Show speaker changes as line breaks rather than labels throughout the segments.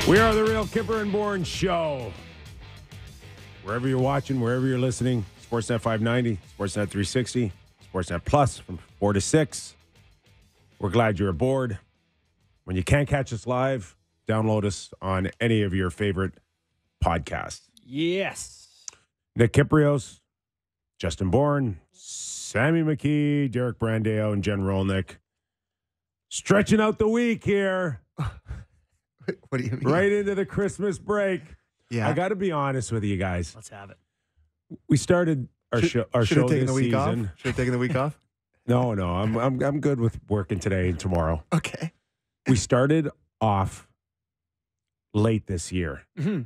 We are the Real Kyper and Bourne Show. Wherever you're watching, wherever you're listening, Sportsnet 590, Sportsnet 360, Sportsnet Plus from 4 to 6. We're glad you're aboard. When you can't catch us live, download us on any of your favorite podcasts.
Yes.
Nick Kypreos, Justin Bourne, Sammy McKee, Derek Brandeo, and Jen Rolnick. Stretching out the week here.
What do you mean?
Right into the Christmas break.
Yeah.
I got to be honest with you guys.
Let's have it.
We started our show
should
this
the week
season.
Off? Should have taken the week off?
No, I'm good with working today and tomorrow.
Okay.
We started off late this year.
Mm-hmm.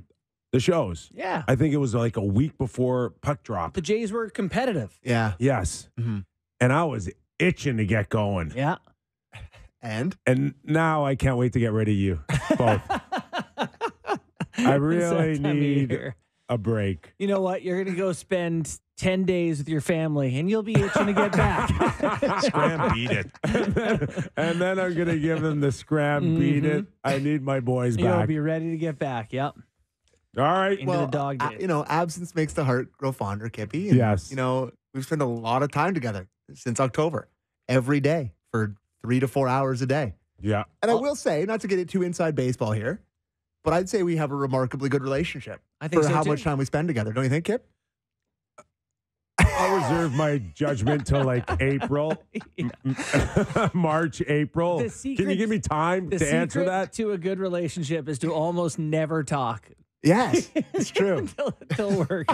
The shows.
Yeah.
I think it was like a week before puck drop.
The Jays were competitive.
Yeah.
Yes.
Mm-hmm.
And I was itching to get going.
Yeah.
And
now I can't wait to get rid of you both. I really need a break.
You know what? You're going to go spend 10 days with your family, and you'll be itching to get back.
Scram, beat it. and then I'm going to give them the scram, beat it. I need my boys
You'll
back.
be ready to get back. Yep.
All right.
Into the dog days.
absence makes the heart grow fonder, Kippy. And,
Yes.
We've spent a lot of time together since October, every day for 3 to 4 hours a day.
Yeah.
And I will say, not to get it too inside baseball here, but I'd say we have a remarkably good relationship
I think
for
so,
how
too.
much time we spend together. Don't you think, Kip?
I'll reserve my judgment till like April, March, April.
The secret-
Can you give me time
The
to answer
secret
that?
to a good relationship is to almost never talk.
Yes, it's true.
Until work.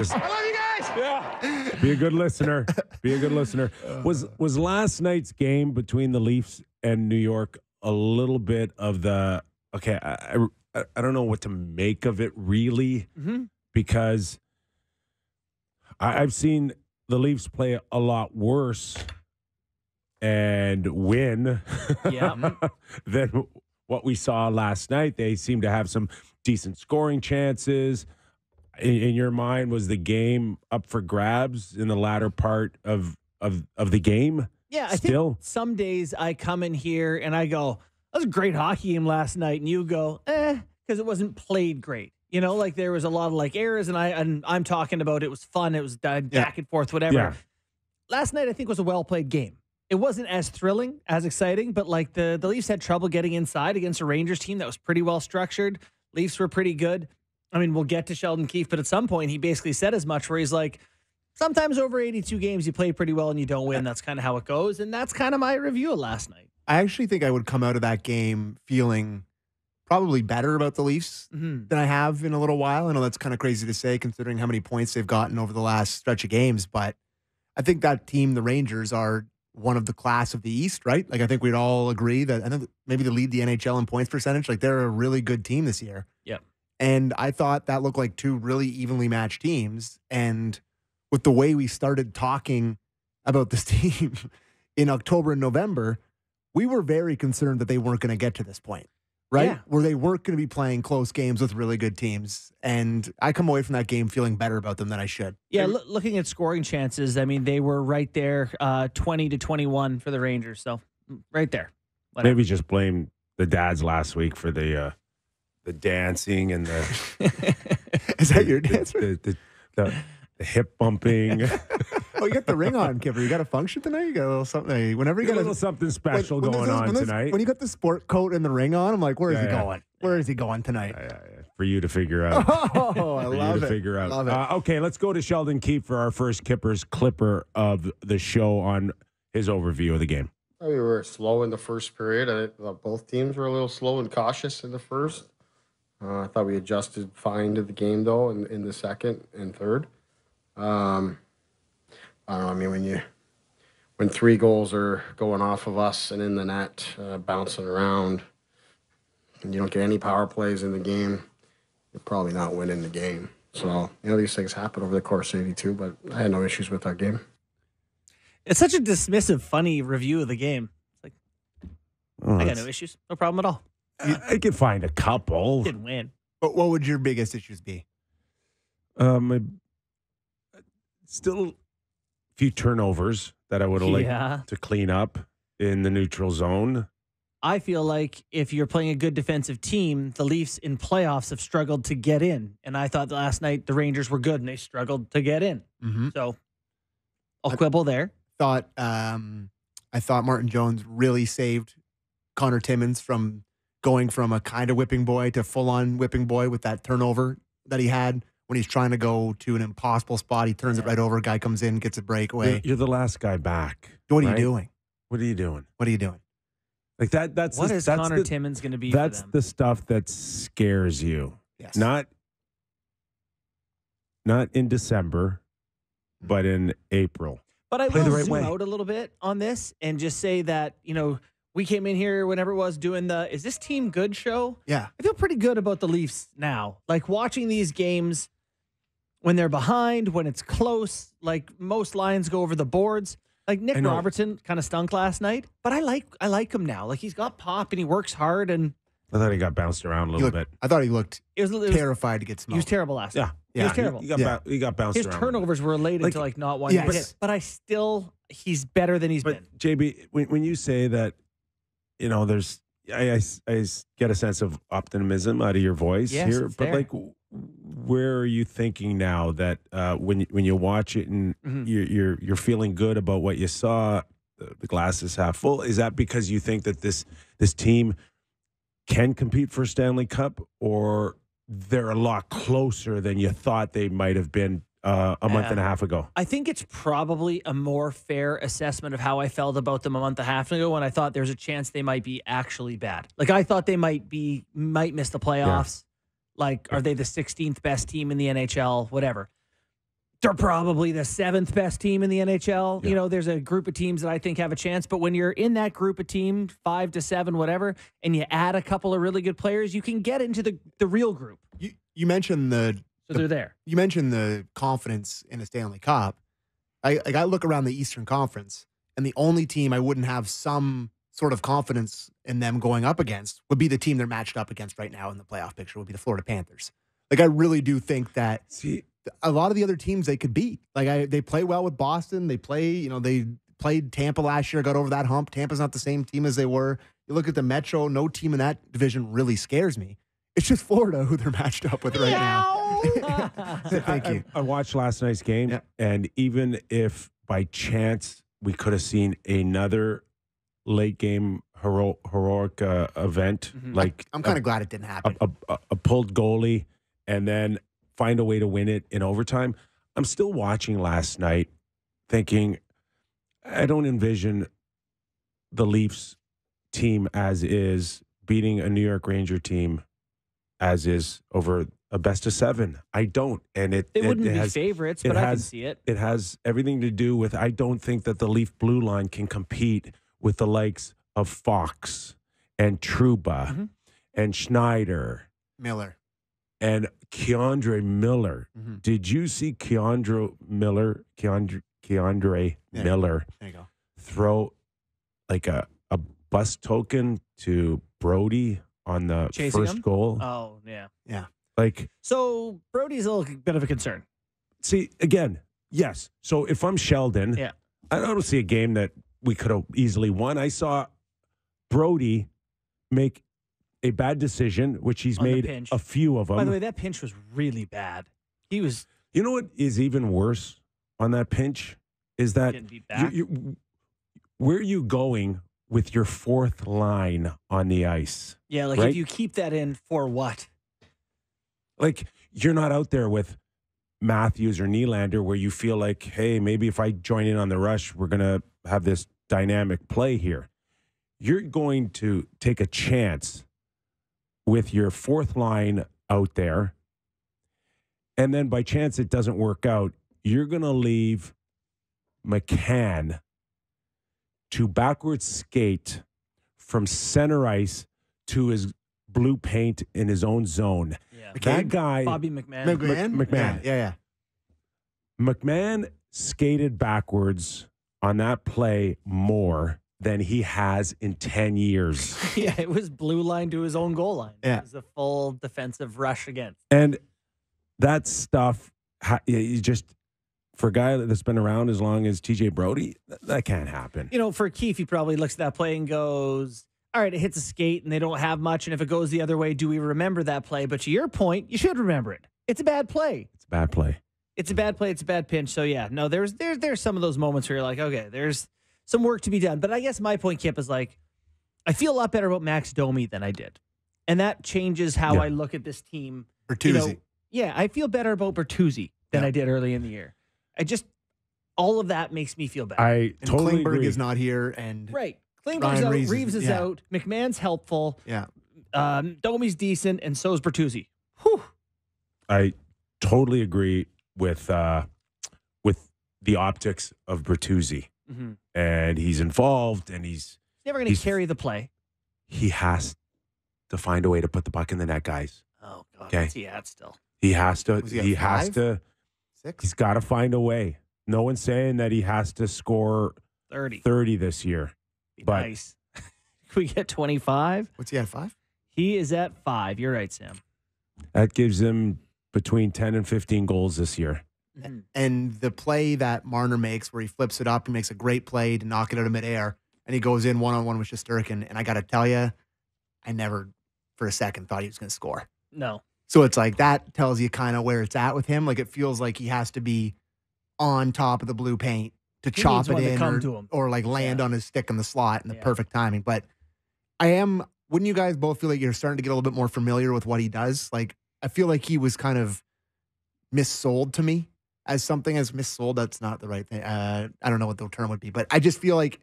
Be a good listener. Be a good listener. Was last night's game between the Leafs and New York a little bit of the okay? I don't know what to make of it really, because I've seen the Leafs play a lot worse and win
Yeah.
than what we saw last night. They seem to have some decent scoring chances. In your mind, was the game up for grabs in the latter part of the game?
Yeah, I
Still?
think some days I come in here and I go, that was a great hockey game last night. And you go, because it wasn't played great. Like there was a lot of errors, and I'm talking about it was fun. It was back and forth, whatever.
Yeah.
Last night I think was a well-played game. It wasn't as thrilling, as exciting, but the Leafs had trouble getting inside against a Rangers team that was pretty well structured. Leafs were pretty good. I mean, we'll get to Sheldon Keefe, but at some point he basically said as much, where he's like, sometimes over 82 games you play pretty well and you don't win. That's kind of how it goes, and that's kind of my review of last night.
I actually think I would come out of that game feeling probably better about the Leafs than I have in a little while. I know that's kind of crazy to say considering how many points they've gotten over the last stretch of games, but I think that team, the Rangers, are one of the class of the East, right? I think we'd all agree that I think maybe they lead the NHL in points percentage. They're a really good team this year.
Yep.
And I thought that looked like two really evenly matched teams. And with the way we started talking about this team in October and November, we were very concerned that they weren't going to get to this point, right?
Yeah.
Where they weren't going to be playing close games with really good teams. And I come away from that game feeling better about them than I should.
Yeah, looking at scoring chances, I mean, they were right there, 20-21 for the Rangers. So right there. Whatever.
Maybe just blame the dads last week for the dancing and the
Is that your dance?
the hip bumping.
Oh, you got the ring on, Kipper. You got a function tonight? You got a little something. Whenever you
Got
got
a little something special going on tonight.
When you got the sport coat and the ring on, I'm like, where is he
Yeah.
going? Where is he going tonight?
For you to figure out.
Oh, I
For
love
you to
it.
figure out.
Love it.
Okay, let's go to Sheldon Keefe for our first Kippers Clipper of the show on his overview of the game.
We were slow in the first period. I thought both teams were a little slow and cautious in the first. I thought we adjusted fine to the game, though, in the second and third. I don't know. I mean, when 3 goals are going off of us and in the net, bouncing around, and you don't get any power plays in the game, you're probably not winning the game. So, these things happen over the course of 82, but I had no issues with our game.
It's such a dismissive, funny review of the game. It's like, I got no issues. No problem at all.
I could find a couple.
Didn't win.
But what would your biggest issues be?
Still a few turnovers that I would have liked to clean up in the neutral zone.
I feel like if you're playing a good defensive team, the Leafs in playoffs have struggled to get in. And I thought last night the Rangers were good and they struggled to get in.
Mm-hmm.
So I'll quibble there.
I thought Martin Jones really saved Connor Timmins from going from a kind of whipping boy to full-on whipping boy with that turnover that he had when he's trying to go to an impossible spot. He turns it right over. Guy comes in, gets a breakaway.
You're the last guy back.
What are you doing?
What are you doing?
What are you doing?
Like that. That's
what
the,
is
that's
Connor
the,
Timmins going to be?
That's
for them?
the stuff that scares you.
Yes.
Not in December, but in April.
But I
Play
will
the right
zoom
way.
out a little bit on this and just say that, we came in here whenever it was doing the "Is this team good?" show.
Yeah.
I feel pretty good about the Leafs now. Like watching these games when they're behind, when it's close, like most lines go over the boards. Like Nick Robertson kind of stunk last night, but I like him now. Like he's got pop and he works hard and
I thought he got bounced around a little bit.
I thought he looked
it was
terrified to get smoked.
He was terrible last night.
Yeah.
He was terrible.
He got bounced
His
around.
turnovers were related to like not wanting to hit. But he's better than he's been.
JB, when you say that, there's I get a sense of optimism out of your voice here, but
there.
like, where are you thinking now that when you watch it and you're feeling good about what you saw, the glass is half full? Is that because you think that this team can compete for a Stanley Cup, or they're a lot closer than you thought they might have been a month and a half ago?
I think it's probably a more fair assessment of how I felt about them a month and a half ago when I thought there's a chance they might be actually bad. Like I thought they might miss the playoffs. Yeah. Like, are they the 16th best team in the NHL? Whatever. They're probably the 7th best team in the NHL.
Yeah.
There's a group of teams that I think have a chance. But when you're in that group of team, 5 to 7, whatever, and you add a couple of really good players, you can get into the real group.
You mentioned
they're there.
You mentioned the confidence in a Stanley Cup. I look around the Eastern Conference, and the only team I wouldn't have some sort of confidence in them going up against would be the team they're matched up against right now in the playoff picture, would be the Florida Panthers. Like, I really do think that a lot of the other teams they could beat. Like, they play well with Boston. They played Tampa last year, got over that hump. Tampa's not the same team as they were. You look at the Metro, no team in that division really scares me. It's just Florida who they're matched up with right now. Thank you.
I watched last night's game, and even if by chance we could have seen another late game heroic event, like
I'm kind of glad it didn't happen.
A pulled goalie, and then find a way to win it in overtime. I'm still watching last night, thinking I don't envision the Leafs team as is beating a New York Ranger team as is over a best of 7. I don't. And it
wouldn't be
has,
favorites, but I can see it.
It has everything to do with, I don't think that the Leaf blue line can compete with the likes of Fox and Trouba and Schneider.
Miller.
And Keandre Miller. Did you see Keandre Miller
There you go.
throw like a bus token to Brody on the
Chasing
first
him?
goal?
Oh, yeah.
Yeah.
Like,
So Brody's a little bit of a concern.
see, again, yes. So if I'm Sheldon, I don't see a game that we could have easily won. I saw Brody make a bad decision, which he's
On the
made
pinch.
a few of them.
By the way, that pinch was really bad. He was
You know what is even worse on that pinch is that
getting beat back.
where are you going with your fourth line on the ice?
Yeah, like
right?
if you keep that in for what?
Like, you're not out there with Matthews or Nylander where you feel like, hey, maybe if I join in on the rush, we're going to have this dynamic play here. You're going to take a chance with your fourth line out there, and then by chance it doesn't work out, you're going to leave McCann to backwards skate from center ice to his blue paint in his own zone.
Yeah.
That guy,
Bobby McMahon.
McMahon.
Yeah.
McMahon skated backwards on that play more than he has in 10 years.
Yeah, it was blue line to his own goal line.
Yeah.
It was a full defensive rush against.
And that stuff, you just, for a guy that's been around as long as TJ Brody, that can't happen.
For Keefe, he probably looks at that play and goes, all right, it hits a skate and they don't have much. And if it goes the other way, do we remember that play? But to your point, you should remember it. It's a bad play.
It's a bad play.
It's a bad play. It's a bad pinch. So, yeah, no, there's some of those moments where you're like, okay, there's some work to be done. But I guess my point, Kip, is like, I feel a lot better about Max Domi than I did. And that changes how I look at this team.
Bertuzzi.
Yeah, I feel better about Bertuzzi than I did early in the year. All of that makes me feel better.
I totally
Klingberg
agree.
is not here. And
Right. Klingberg's out. Reeves is out. McMahon's helpful.
Yeah.
Domi's decent, and so is Bertuzzi. Whew.
I totally agree with the optics of Bertuzzi.
Mm-hmm.
And he's involved, and he's
never going to carry the play.
He has to find a way to put the puck in the net, guys.
Oh, God.
Okay.
What's he at still?
He has to.
Was he at
He has
5?
to.
6?
He's got to find a way. No one's saying that he has to score 30 this year.
Be
But
nice. Can we get 25?
What's he at, 5?
He is at 5. You're right, Sam.
that gives him between 10 and 15 goals this year.
And the play that Marner makes where he flips it up, he makes a great play to knock it out of midair, and he goes in one-on-one with Shesterkin. And I got to tell you, I never for a second thought he was going to score.
No.
So it's like that tells you kind of where it's at with him. Like it feels like he has to be on top of the blue paint to chop it in or like land on his stick in the slot in the perfect timing. But wouldn't you guys both feel like you're starting to get a little bit more familiar with what he does? Like I feel like he was kind of missold to me as something as missold. That's not the right thing. I don't know what the term would be, but I just feel like,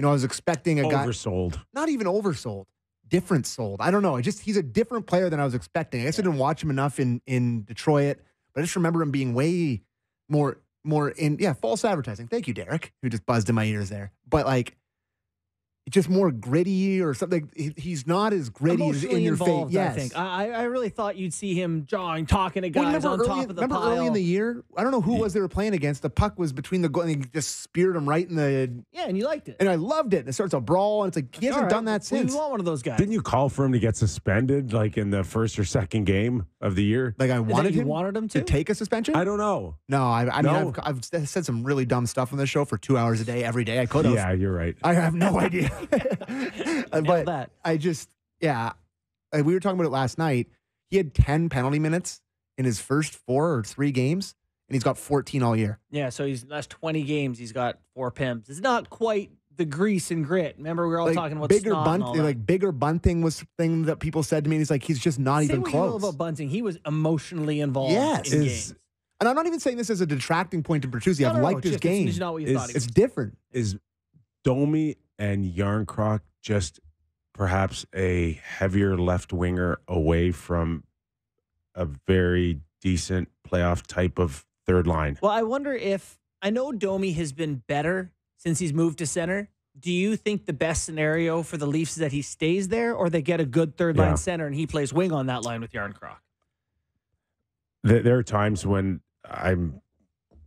I was expecting a guy.
Oversold.
Not even oversold. Different sold. I don't know. He's a different player than I was expecting. I guess I didn't watch him enough in Detroit, but I just remember him being way more in false advertising. Thank you, Derek, who just buzzed in my ears there. But like just more gritty or something. He's not as gritty as in your face. Yes.
I think. I really thought you'd see him talking to guys on top of the pile.
Early in the year? I don't know who was they were playing against. The puck was between the goal, and he just speared him right in the...
Yeah, and you liked it.
And I loved it. And it starts a brawl, and it's like, he hasn't done that since.
We want one of those guys.
Didn't you call for him to get suspended like in the first or second game of the year?
Like I wanted
him
to take a suspension?
I don't know.
No, I mean, I've said some really dumb stuff on this show for 2 hours a day, every day. I could have.
Yeah, you're right.
I have no idea. But
that.
I just, we were talking about it last night. He had 10 penalty minutes in his first 4 or 3 games, and he's got 14 all year.
Yeah, so last 20 games, he's got 4 PIMs. It's not quite the grease and grit. Remember, we were all talking about
bigger
snot and all that.
Like bigger bunting was the thing that people said to me. And he's just not even close.
About bunting, he was emotionally involved in games.
And I'm not even saying this as a detracting point to Bertuzzi. I've liked his game.
It's not what you thought he was.
It's different.
Is Domi and Yarncroc just perhaps a heavier left winger away from a very decent playoff type of third line?
Well, I wonder if, I know Domi has been better since he's moved to center. Do you think the best scenario for the Leafs is that he stays there, or they get a good third line center and he plays wing on that line with Yarncroc?
There are times when I'm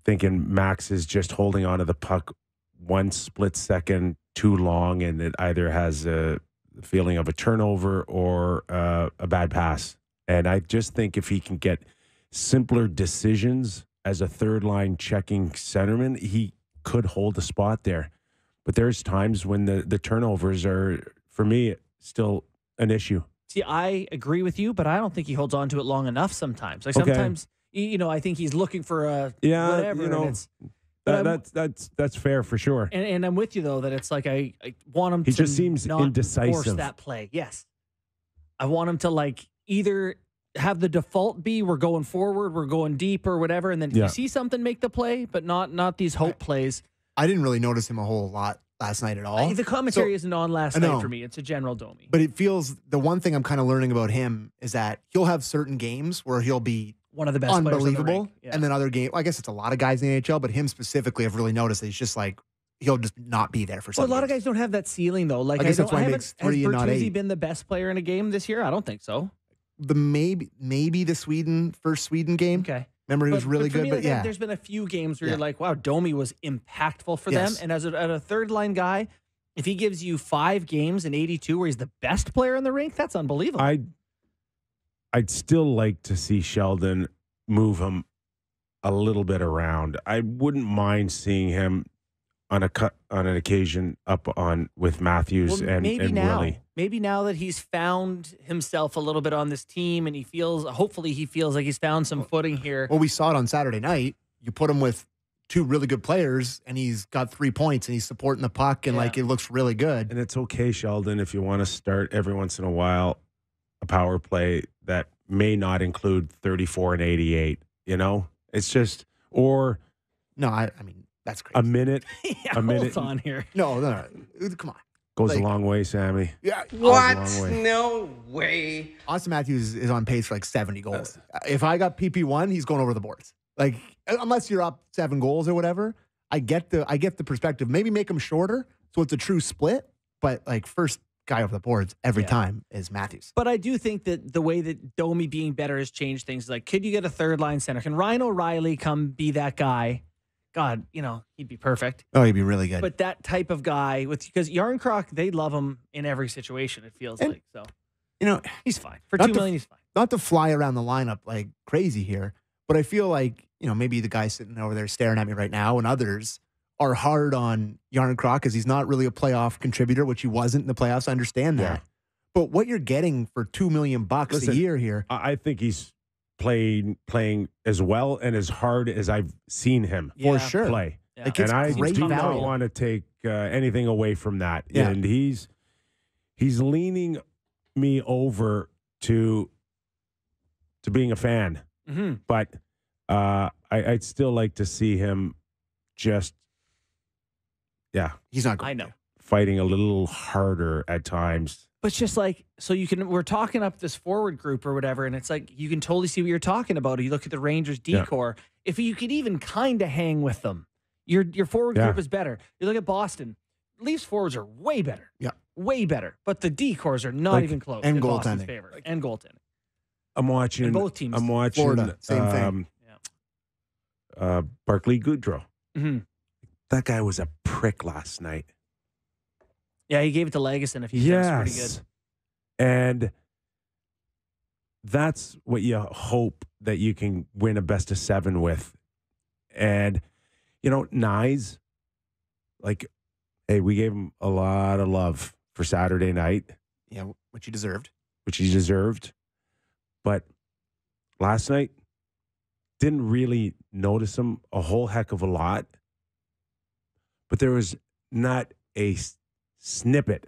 thinking Max is just holding onto the puck one split second too long, and it either has a feeling of a turnover or a bad pass. And I just think if he can get simpler decisions as a third line checking centerman, he could hold a spot there. But there's times when the turnovers are, for me, still an issue.
See, I agree with you, but I don't think he holds on to it long enough sometimes. Like sometimes, I think he's looking for a whatever.
That's fair for sure.
And I'm with you, though, that it's like I want him
he
to
just seems
not
indecisive.
Force that play. Yes. I want him to either have the default be we're going forward, we're going deep or whatever, and then you see something, make the play, but not these hope plays.
I didn't really notice him a whole lot last night at all.
The commentary isn't on last night for me. It's a general Domi.
But it feels, the one thing I'm kind of learning about him is that he'll have certain games where he'll be
one of the best
unbelievable.
Players on the
and then other games, I guess it's a lot of guys in the NHL, but him specifically, I've really noticed that he's just he'll just not be there for some
a lot of guys don't have that ceiling, though.
I guess that's why he makes 3 and not 8.
Has Bertuzzi been the best player in a game this year? I don't think so.
Maybe the first Sweden game.
Okay.
Remember, he was really good, but
there's been a few games where you're like, wow, Domi was impactful for them. And as a third line guy, if he gives you 5 games in 82 where he's the best player in the rink, that's unbelievable.
I'd still like to see Sheldon move him a little bit around. I wouldn't mind seeing him on an occasion up on with Matthews and
now.
Willie.
maybe now that he's found himself a little bit on this team and hopefully he feels like he's found some footing here.
Well, we saw it on Saturday night. You put him with two really good players, and he's got 3 points, and he's supporting the puck, and like it looks really good.
And it's okay, Sheldon, if you want to start every once in a while a power play that may not include 34 and 88. You know, it's just or
no, I mean that's crazy.
A minute,
yeah,
a minute
hold on here.
No, come on.
Goes
Like,
a long way, Sammy.
Yeah.
What?
Goes a long way.
No way.
Austin Matthews is on pace for like 70 goals. If I got PP1, he's going over the boards. Like, unless you're up 7 goals or whatever, I get the perspective. Maybe make them shorter so it's a true split. But like first guy over the boards every time is Matthews.
But I do think that the way that Domi being better has changed things. Like, could you get a third line center? Can Ryan O'Reilly come be that guy? God, he'd be perfect.
Oh, he'd be really good.
But that type of guy because Yarncroc, they love him in every situation. It feels like so. He's fine for $2 million. He's fine.
Not to fly around the lineup like crazy here, but I feel like maybe the guy sitting over there staring at me right now and others are hard on Yarncroc because he's not really a playoff contributor, which he wasn't in the playoffs. I understand that. But what you're getting for $2 million a year here,
I think he's playing as well and as hard as I've seen him
for sure
play.
Yeah.
Like,
And I
great
do not
value.
want to take anything away from that.
Yeah.
And he's leaning me over to being a fan.
Mm-hmm.
But I'd still like to see him just,
he's not going.
I know.
fighting a little harder at times.
But it's just like, we're talking up this forward group or whatever, and it's like, you can totally see what you're talking about. You look at the Rangers decor. If you could even kind of hang with them, your forward group is better. You look at Boston, Leafs forwards are way better.
Yeah.
Way better. But the decors are not even close.
and
in Boston's
goaltending.
favor. And goaltending.
I'm watching.
And both teams.
I'm watching
Florida, same thing.
Barclay Goodrow.
Mm-hmm.
That guy was a prick last night.
Yeah, he gave it to Legason a few times. Pretty good.
And that's what you hope that you can win a best of 7 with. And, Nyes, like, hey, we gave him a lot of love for Saturday night.
Yeah, which he deserved.
But last night, didn't really notice him a whole heck of a lot. But there was not a snippet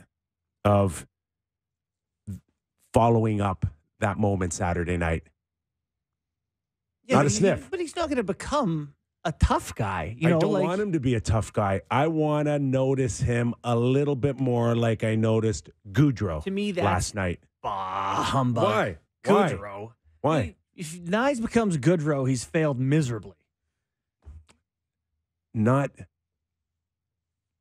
of following up that moment Saturday night.
Yeah,
Not a sniff.
But he's not going to become a tough guy.
I don't want him to be a tough guy. I want to notice him a little bit more like I noticed Goudreau
To me, that's
last night.
Humbug.
Why?
Goudreau.
Why?
If Nyes becomes Goudreau, he's failed miserably.
I'm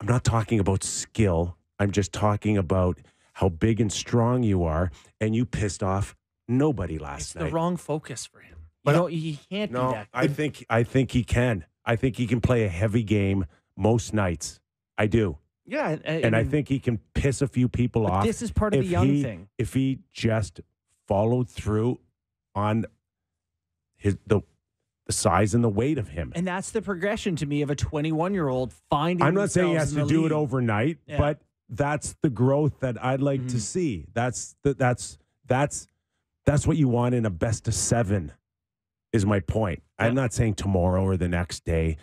not talking about skill. I'm just talking about how big and strong you are, and you pissed off nobody last
It's
night.
the wrong focus for him.
But
He can't be
No,
that.
I think he can. I think he can play a heavy game most nights. I do.
Yeah,
And I think he can piss a few people
but
off.
this is part of the young thing.
If he just followed through on the size and the weight of him.
And that's the progression to me of a 21-year-old finding.
I'm not saying he has to do it overnight,
Yeah.
but that's the growth that I'd like to see. That's what you want in a best of 7. Is my point. I'm not saying tomorrow or the next day,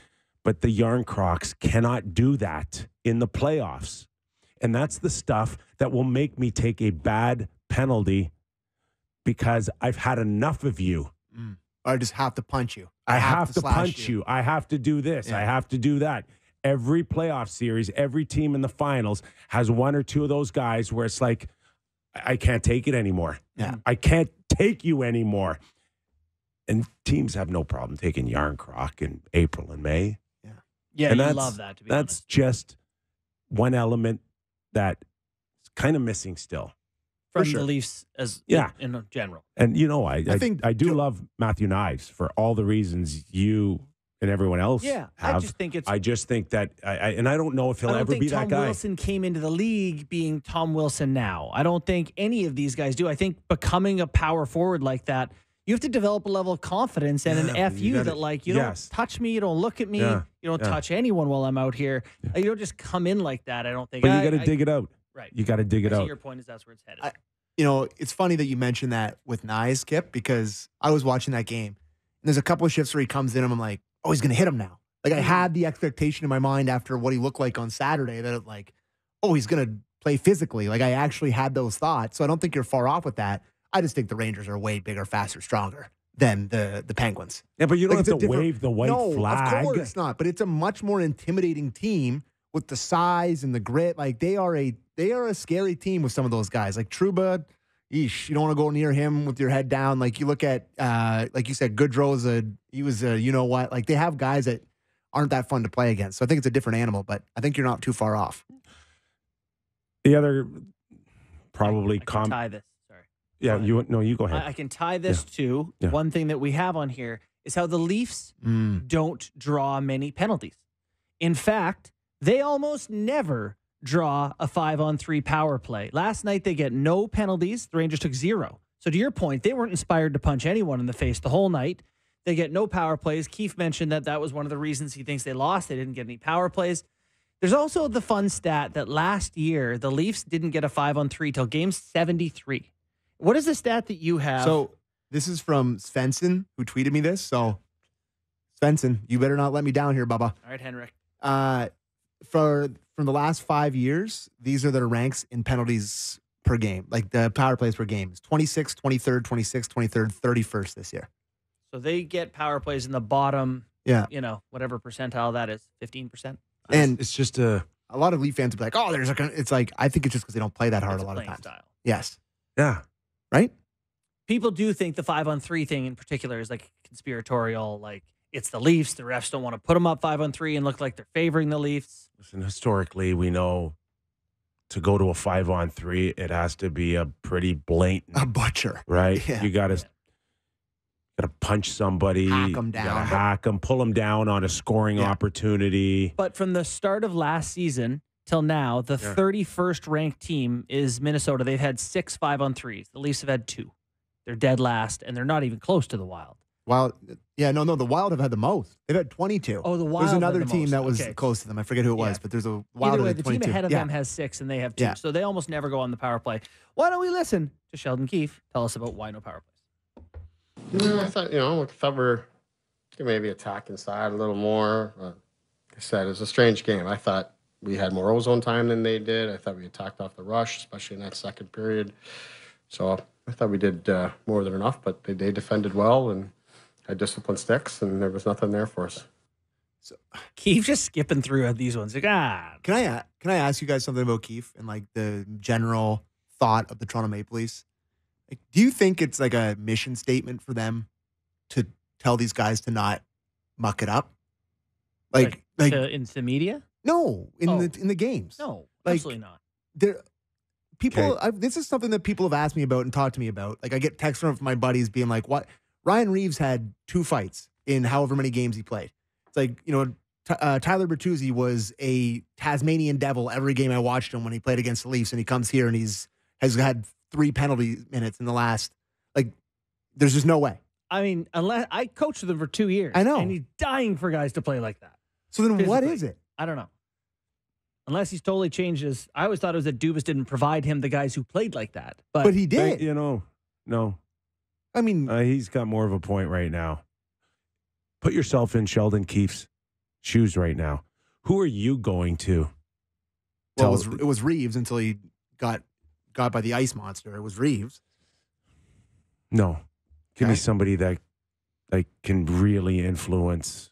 but the Yarncrocs cannot do that in the playoffs. And that's the stuff that will make me take a bad penalty because I've had enough of you.
I just have to punch you.
I have to
slash
punch you. I have to do this.
Yeah.
I have to do that. Every playoff series, every team in the finals has 1 or 2 of those guys where it's like, I can't take it anymore.
Yeah.
I can't take you anymore. And teams have no problem taking Yarncroc in April and May.
Yeah,
And
you
that's-
love that. To be
That's
honest.
just one element that's kind of missing still.
From
sure.
the Leafs as
Yeah.
in general.
And
I think
I do love Matthew Knives for all the reasons you and everyone else
Yeah,
have.
I just think it's.
And I don't know if he'll
I don't
ever
think
be
Tom
that guy.
Wilson came into the league being Tom Wilson now. I don't think any of these guys do. I think becoming a power forward like that, you have to develop a level of confidence and an
you
FU
gotta-
that, like, you
yes.
don't touch me, you don't look at me,
Yeah,
you don't
yeah.
touch anyone while I'm out here. You don't just come in like that, I don't think.
But you got to dig it out.
Right.
You got to dig it
I see
out.
your point is that's where it's headed.
It's funny that you mentioned that with Nyes, Kip, because I was watching that game. And there's a couple of shifts where he comes in and I'm like, oh, he's going to hit him now. Like I had the expectation in my mind after what he looked like on Saturday that it like, oh, he's going to play physically. Like I actually had those thoughts. So I don't think you're far off with that. I just think the Rangers are way bigger, faster, stronger than the Penguins.
Yeah, but you don't
Like,
have to wave the white flag.
Of course not. But it's a much more intimidating team with the size and the grit. Like they are a scary team with some of those guys. Like Trouba, you don't want to go near him with your head down. Like you look at, like you said, Goodrow's he was a you know what. Like they have guys that aren't that fun to play against. So I think it's a different animal. But I think you're not too far off.
The other probably
I can tie this. Sorry.
Yeah, you go ahead.
I can tie this to one thing that we have on here is how the Leafs don't draw many penalties. In fact, they almost never draw a 5-on-3 power play. Last night, they get no penalties. The Rangers took 0. So to your point, they weren't inspired to punch anyone in the face the whole night. They get no power plays. Keefe mentioned that was one of the reasons he thinks they lost. They didn't get any power plays. There's also the fun stat that last year, the Leafs didn't get a 5-on-3 till game 73. What is the stat that you have?
So this is from Svensson, who tweeted me this. So Svensson, you better not let me down here, Bubba.
All right, Henrik.
From the last 5 years, these are their ranks in penalties per game, like the power plays per game. It's 26th, 23rd, 26th, 23rd, 31st this year.
So they get power plays in the bottom, whatever percentile that is, 15%.
And
it's just a
lot of Leaf fans will be like, oh, it's like, I think it's just because they don't play that hard a lot of times.
Style.
Yes.
Yeah.
Right?
People do think the 5-on-3 thing in particular is like conspiratorial, like it's the Leafs. The refs don't want to put them up 5-on-3 and look like they're favoring the Leafs.
Listen, historically, we know to go to a 5-on-3, it has to be a pretty blatant.
A butcher.
Right?
Yeah.
You got to punch somebody.
Hack them down.
You got to hack them, pull them down on a scoring opportunity.
But from the start of last season till now, the 31st ranked team is Minnesota. They've had 6 5-on-3s. The Leafs have had 2. They're dead last, and they're not even close to the Wild.
Wild, the Wild have had the most. They've had 22.
Oh, the Wild.
There's another
had the
team
most.
that was close to them. I forget who it was, but there's a Wild
Either way,
that
the
had 22.
team ahead of them has 6, and they have 2.
Yeah.
So they almost never go on the power play. Why don't we listen to Sheldon Keefe tell us about why no power plays?
Yeah, I thought we're maybe attack inside a little more. Like I said, it's a strange game. I thought we had more ozone time than they did. I thought we attacked off the rush, especially in that second period. So I thought we did more than enough, but they defended well and had disciplined sticks, and there was nothing there for us.
So Keefe just skipping through these ones. Like,
Can I ask you guys something about Keefe and like the general thought of the Toronto Maple Leafs? Like, do you think it's like a mission statement for them to tell these guys to not muck it up? Like
in the media?
No, in the games.
No,
like,
absolutely not.
This is something that people have asked me about and talked to me about. Like I get texts from my buddies being like, "What? Ryan Reeves had 2 fights in however many games he played." It's like, Tyler Bertuzzi was a Tasmanian devil every game I watched him when he played against the Leafs, and he comes here and has had 3 penalty minutes in the last. Like, there's just no way.
I mean, unless I coached them for 2 years.
I know.
And he's dying for guys to play like that.
So then
physically.
What is it?
I don't know. Unless he's totally changed his. I always thought it was that Dubas didn't provide him the guys who played like that.
But he did.
No.
I mean,
he's got more of a point right now. Put yourself in Sheldon Keefe's shoes right now. Who are you going to?
Well, it was Reeves until he got by the ice monster. It was Reeves.
No. Give me somebody that can really influence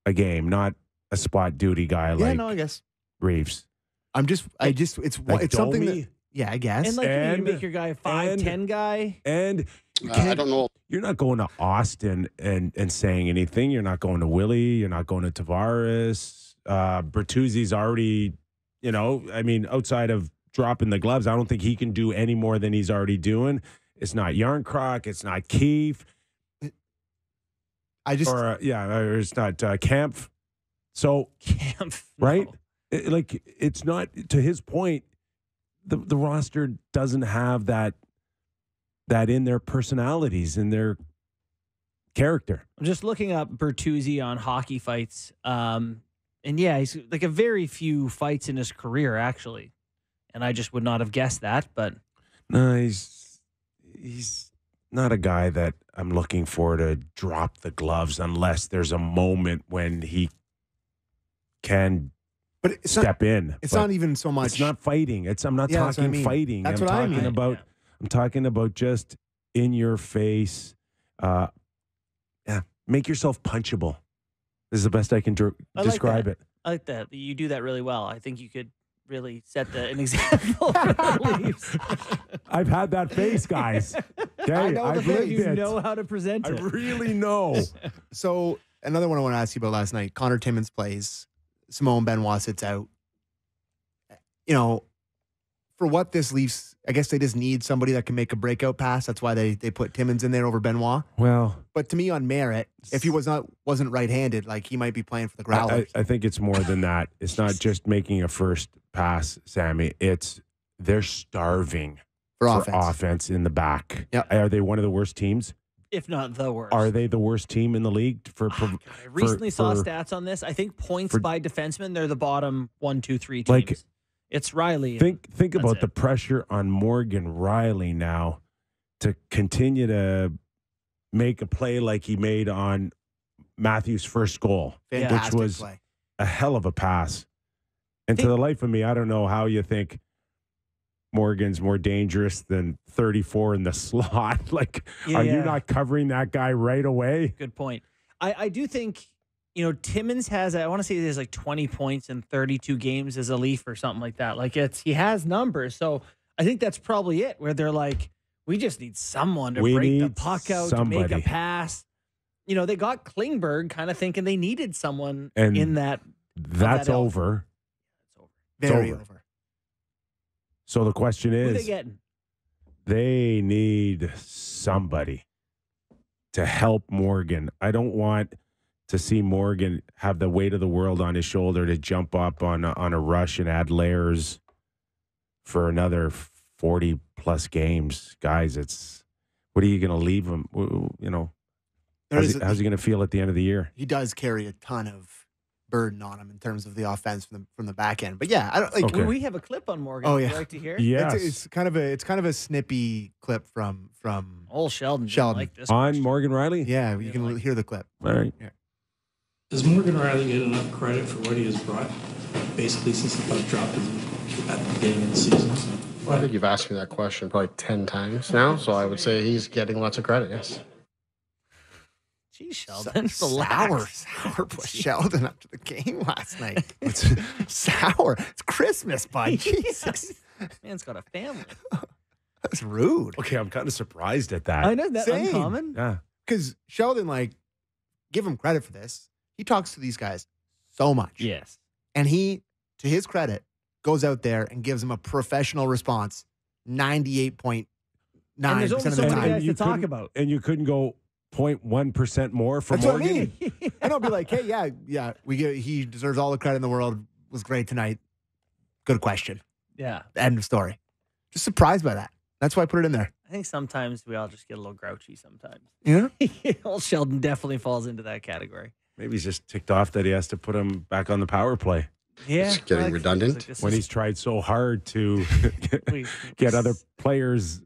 a game, not a spot duty guy
I guess
Reeves.
It's something that, I guess.
And you make your guy a 5'10" guy.
And
I don't know.
You're not going to Austin and saying anything. You're not going to Willie. You're not going to Tavares. Bertuzzi's already, outside of dropping the gloves, I don't think he can do any more than he's already doing. It's not Yarncroc. It's not Keefe. Or it's not Kampf. So,
Kampf,
right? It's not, to his point, the roster doesn't have that in their personalities, in their character.
I'm just looking up Bertuzzi on hockey fights. And he's like a very few fights in his career, actually. and I just would not have guessed that. But
No, he's not a guy that I'm looking for to drop the gloves unless there's a moment when he can
But it's
step in.
It's
But
not even so much.
It's not fighting. I'm not
Yeah, that's what I
talking
mean.
fighting.
That's
I'm
what I
talking
mean.
about. I'm talking about just in your face. Make yourself punchable. This is the best I can describe it.
I like that. You do that really well. I think you could really set an example for the Leafs.
I've had that face, guys. Okay,
I know
I've
the
lived
face. You
it.
know how to present
I
it.
really know.
So another one I want to ask you about last night. Connor Timmins plays. Simone Benoit sits out. You know, for what this Leafs, I guess they just need somebody that can make a breakout pass. That's why they put Timmins in there over Benoit.
Well,
But to me, on merit, if he wasn't right-handed, like he might be playing for the Growlers.
I think it's more than that. It's not just making a first pass, Sammy. They're starving
for
for
offense.
offense in the back.
Yeah.
Are they one of the worst teams?
If not the worst.
Are they the worst team in the league?
I recently saw stats on this. I think points by defenseman, they're the bottom 1, 2, 3 teams.
Like,
it's Riley.
Think about the pressure on Morgan Riley now to continue to make a play like he made on Matthews' first goal,
Fantastic
which was
play.
a hell of a pass. And to the life of me, I don't know how you think Morgan's more dangerous than 34 in the slot. Like, are you not covering that guy right away?
Good point. I do think, Timmins has, I want to say he has like 20 points in 32 games as a Leaf or something like that. Like he has numbers. So I think that's probably it, where they're like, we just need someone to break the puck out, to make a pass. They got Klingberg kind of thinking they needed someone in that.
That's over.
It's over.
Very over.
So the question
Who
is,
they getting?
they need somebody to help Morgan. I don't want to see Morgan have the weight of the world on his shoulder to jump up on a rush and add layers for another 40-plus games. Guys, what are you going to leave him? How's he going to feel at the end of the year?
He does carry a ton of burden on him in terms of the offense from the back end. But yeah, I don't like.
Okay.
We have a clip on Morgan.
Oh,
Would
yeah.
you like to hear?
Yes.
It's kind of a snippy clip from
Old Sheldon.
Sheldon.
Like this
On
question.
Morgan Riley?
Yeah, you can hear the clip.
All right.
Yeah.
Does Morgan Riley get enough credit for what he has brought, basically since the puck dropped at the beginning of the season?
Well, I think you've asked me that question probably 10 times now, so I would say he's getting lots of credit, yes.
Geez, Sheldon.
Sour was Sheldon after the game last night. It's sour. It's Christmas, bud. Jesus.
Man's got a family.
That's rude.
Okay, I'm kind of surprised at that.
I know that
Same.
uncommon.
Yeah.
Because Sheldon, give him credit for this. He talks to these guys so much.
Yes.
And he, to his credit, goes out there and gives them a professional response 98.9%
And there's only
of
so
the
many
time.
guys to talk about.
And you couldn't go 0.1% more for
That's
Morgan?
what I mean. And I'll be like, hey, yeah, he deserves all the credit in the world. Was great tonight. Good question.
Yeah.
End of story. Just surprised by that. That's why I put it in there.
I think sometimes we all just get a little grouchy sometimes.
Yeah.
Old Sheldon definitely falls into that category.
Maybe he's just ticked off that he has to put him back on the power play
Yeah.
It's getting redundant.
when he's tried so hard to
We
get other players.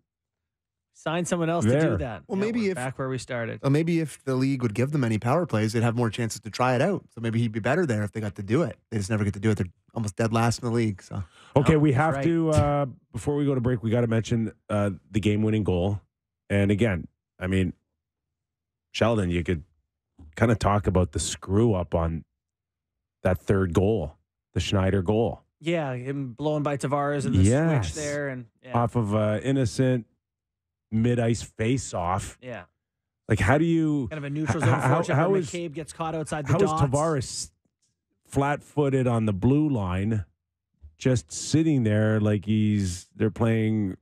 Sign someone else to
There.
do that.
Well,
Yeah,
maybe
we're
if-
back where we started.
Well, maybe if the league would give them any power plays, they'd have more chances to try it out. So maybe he'd be better there if they got to do it. They just never get to do it. They're almost dead last in the league. So
Okay,
No,
we
that's
have
right.
to, before we go to break, we got to mention the game-winning goal. And again, I mean, Sheldon, you could kind of talk about the screw-up on that third goal, the Schneider goal.
Yeah, him blowing by Tavares and the
Yes.
switch there. And yeah.
Off of innocent mid-ice face-off.
Yeah.
Like, how do you...
Kind of a neutral zone
How-
fortune
how
where
is-
McCabe gets caught outside the
How is
dots.
Tavares flat-footed on the blue line, just sitting there like they're playing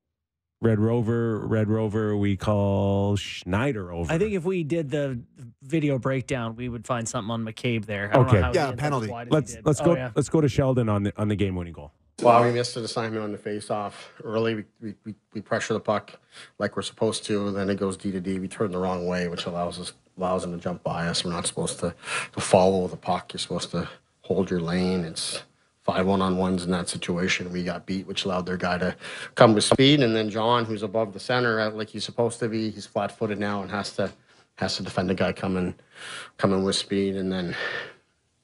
Red Rover, we call Schneider over.
I think if we did the video breakdown, we would find something on McCabe there. I don't know
Okay.
how he
Yeah,
ended up
penalty.
as wide as he
let's
did.
go
Oh, yeah.
let's go to Sheldon on the game-winning goal.
Well, we missed an assignment on the face-off early. We pressure the puck like we're supposed to, and then it goes D to D. We turn the wrong way, which allows them to jump by us. We're not supposed to follow the puck. You're supposed to hold your lane. It's 5 one-on-ones in that situation. We got beat, which allowed their guy to come with speed. And then John, who's above the center, like he's supposed to be, he's flat-footed now and has to defend the guy coming with speed. And then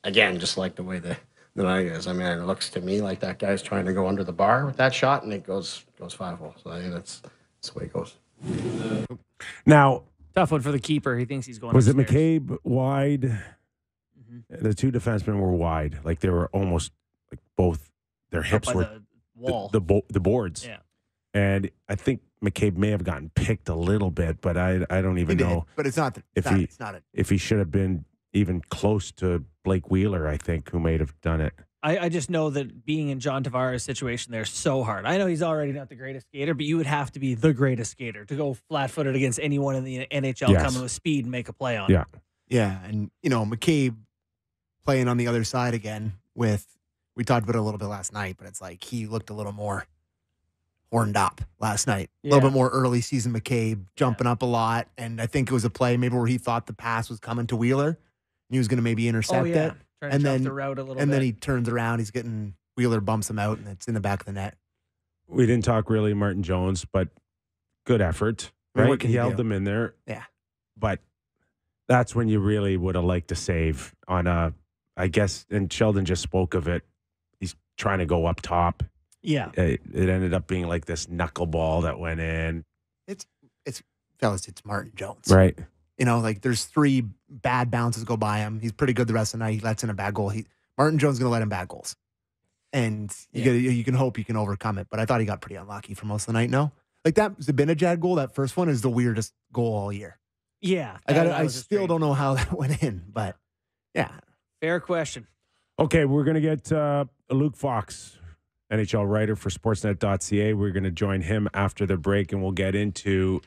again, just like the way the night is. I mean, it looks to me like that guy's trying to go under the bar with that shot, and it goes 5-hole. So I think that's the way it goes.
Now,
Tough one for the keeper. He thinks he's going.
was
upstairs.
it McCabe wide? The two defensemen were wide, like they were almost like both their hips
by
were
the wall.
the boards.
Yeah.
And I think McCabe may have gotten picked a little bit, but I don't even know
But it's not.
if he should have been even close to Blake Wheeler. I think who may have done it.
I just know that being in John Tavares' situation there is so hard. I know he's already not the greatest skater, but you would have to be the greatest skater to go flat-footed against anyone in the NHL coming with speed and make a play on.
Yeah.
Yeah, and McCabe playing on the other side again we talked about it a little bit last night, but it's like he looked a little more horned up last night. A little bit more early season McCabe, jumping up a lot, and I think it was a play maybe where he thought the pass was coming to Wheeler, and he was going to maybe intercept it.
Trying to jump the route a little bit.
Then he turns around, he's getting Wheeler bumps him out, and it's in the back of the net.
We didn't talk really Martin Jones, but good effort.
I mean,
Right?
what can
He
you
held
do?
them in there.
Yeah.
But that's when you really would have liked to save on I guess, and Sheldon just spoke of it. He's trying to go up top.
Yeah.
It ended up being like this knuckleball that went in.
It's fellas, it's Martin Jones.
Right.
Like there's 3 bad bounces go by him. He's pretty good the rest of the night. He lets in a bad goal. Martin Jones is going to let in bad goals. And you can hope you can overcome it. But I thought he got pretty unlucky for most of the night, no? Like that Zibanejad goal, that first one is the weirdest goal all year.
Yeah.
I still don't know how that went in, but yeah.
Fair question.
Okay, we're going to get Luke Fox, NHL writer for Sportsnet.ca. We're going to join him after the break, and we'll get into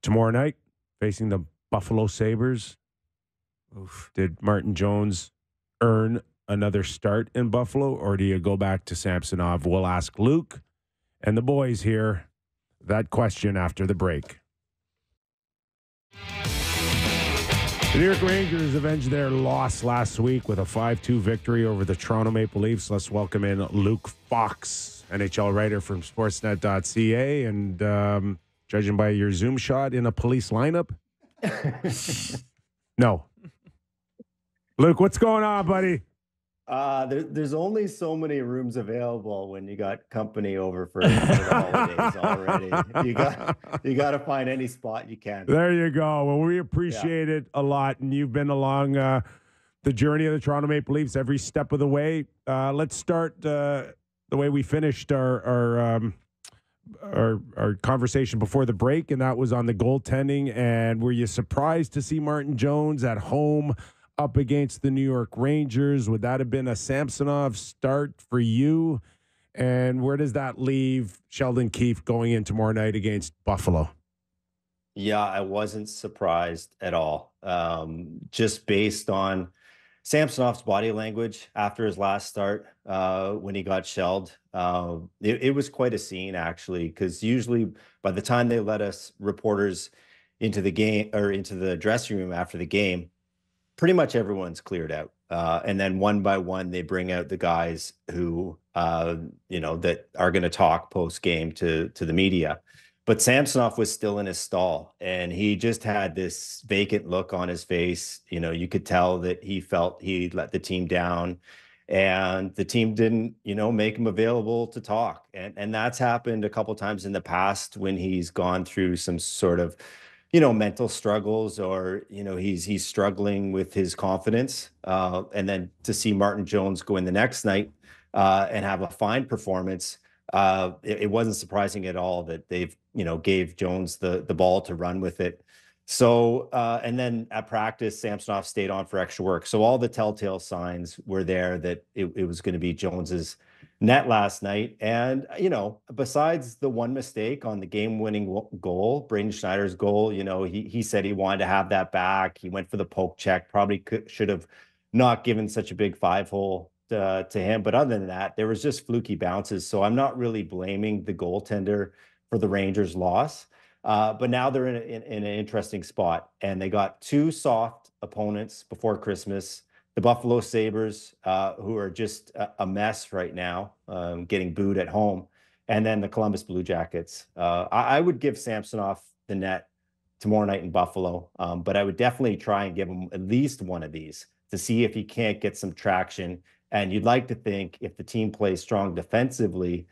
tomorrow night facing the Buffalo Sabres. Oof. Did Martin Jones earn another start in Buffalo, or do you go back to Samsonov? We'll ask Luke and the boys here that question after the break. The New York Rangers avenged their loss last week with a 5-2 victory over the Toronto Maple Leafs. Let's welcome in Luke Fox, NHL writer from Sportsnet.ca, and judging by your Zoom shot, in a police lineup? No. Luke, what's going on, buddy?
There's only so many rooms available when you got company over for the holidays already. You got to find any spot you can.
There you go. Well, we appreciate it a lot, and you've been along the journey of the Toronto Maple Leafs every step of the way. Let's start the way we finished our conversation before the break, and that was on the goaltending. And were you surprised to see Martin Jones at home up against the New York Rangers? Would that have been a Samsonov start for you? And where does that leave Sheldon Keefe going in tomorrow night against Buffalo?
Yeah, I wasn't surprised at all. Just based on Samsonov's body language after his last start, when he got shelled, it was quite a scene, actually, because usually by the time they let us reporters into the game or into the dressing room after the game, pretty much everyone's cleared out. And then one by one, they bring out the guys who, that are going to talk post game to the media. But Samsonov was still in his stall, and he just had this vacant look on his face. You could tell that he felt he let the team down, and the team didn't, make him available to talk. And that's happened a couple times in the past when he's gone through some sort of, mental struggles, or, he's struggling with his confidence. And then to see Martin Jones go in the next night and have a fine performance, it wasn't surprising at all that they've, gave Jones the ball to run with it. So, and then at practice, Samsonov stayed on for extra work. So all the telltale signs were there that it was going to be Jones's net last night. And, besides the one mistake on the game-winning goal, Braden Schneider's goal, he said he wanted to have that back. He went for the poke check, probably should have not given such a big 5-hole to him. But other than that, there was just fluky bounces. So I'm not really blaming the goaltender for the Rangers' loss. But now they're in an interesting spot, and they got 2 soft opponents before Christmas. the Buffalo Sabres, who are just a mess right now, getting booed at home, and then the Columbus Blue Jackets. I would give Samsonov the net tomorrow night in Buffalo, but I would definitely try and give him at least one of these to see if he can't get some traction. And you'd like to think if the team plays strong defensively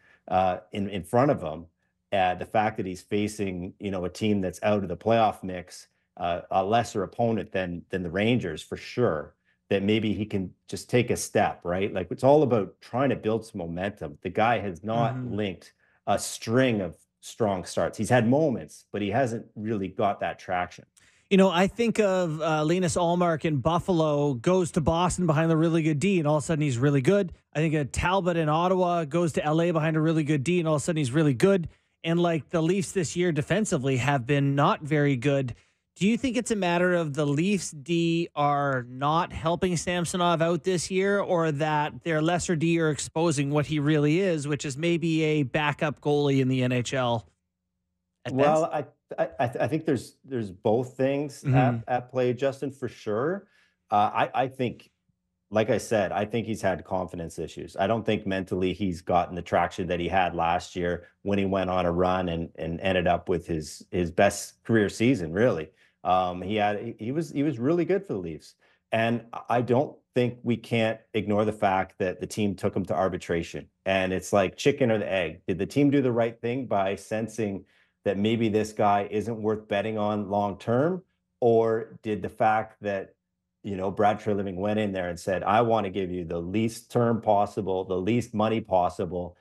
in front of him, the fact that he's facing, a team that's out of the playoff mix, a lesser opponent than the Rangers for sure, that maybe he can just take a step, right? Like it's all about trying to build some momentum. The guy has not linked a string of strong starts. He's had moments, but he hasn't really got that traction.
I think of Linus Ullmark in Buffalo goes to Boston behind a really good D, and all of a sudden he's really good. I think of Talbot in Ottawa goes to LA behind a really good D, and all of a sudden he's really good. And like the Leafs this year defensively have been not very good. Do you think it's a matter of the Leafs D are not helping Samsonov out this year, or that their lesser D are exposing what he really is, which is maybe a backup goalie in the NHL?
Well, I think there's both things at play, Justin, for sure. I think, like I said, I think he's had confidence issues. I don't think mentally he's gotten the traction that he had last year when he went on a run and ended up with his best career season, really. He was really good for the Leafs. And I don't think we can't ignore the fact that the team took him to arbitration. And it's like chicken or the egg. Did the team do the right thing by sensing that maybe this guy isn't worth betting on long term? Or did the fact that Brad Treliving went in there and said, I want to give you the least term possible, the least money possible,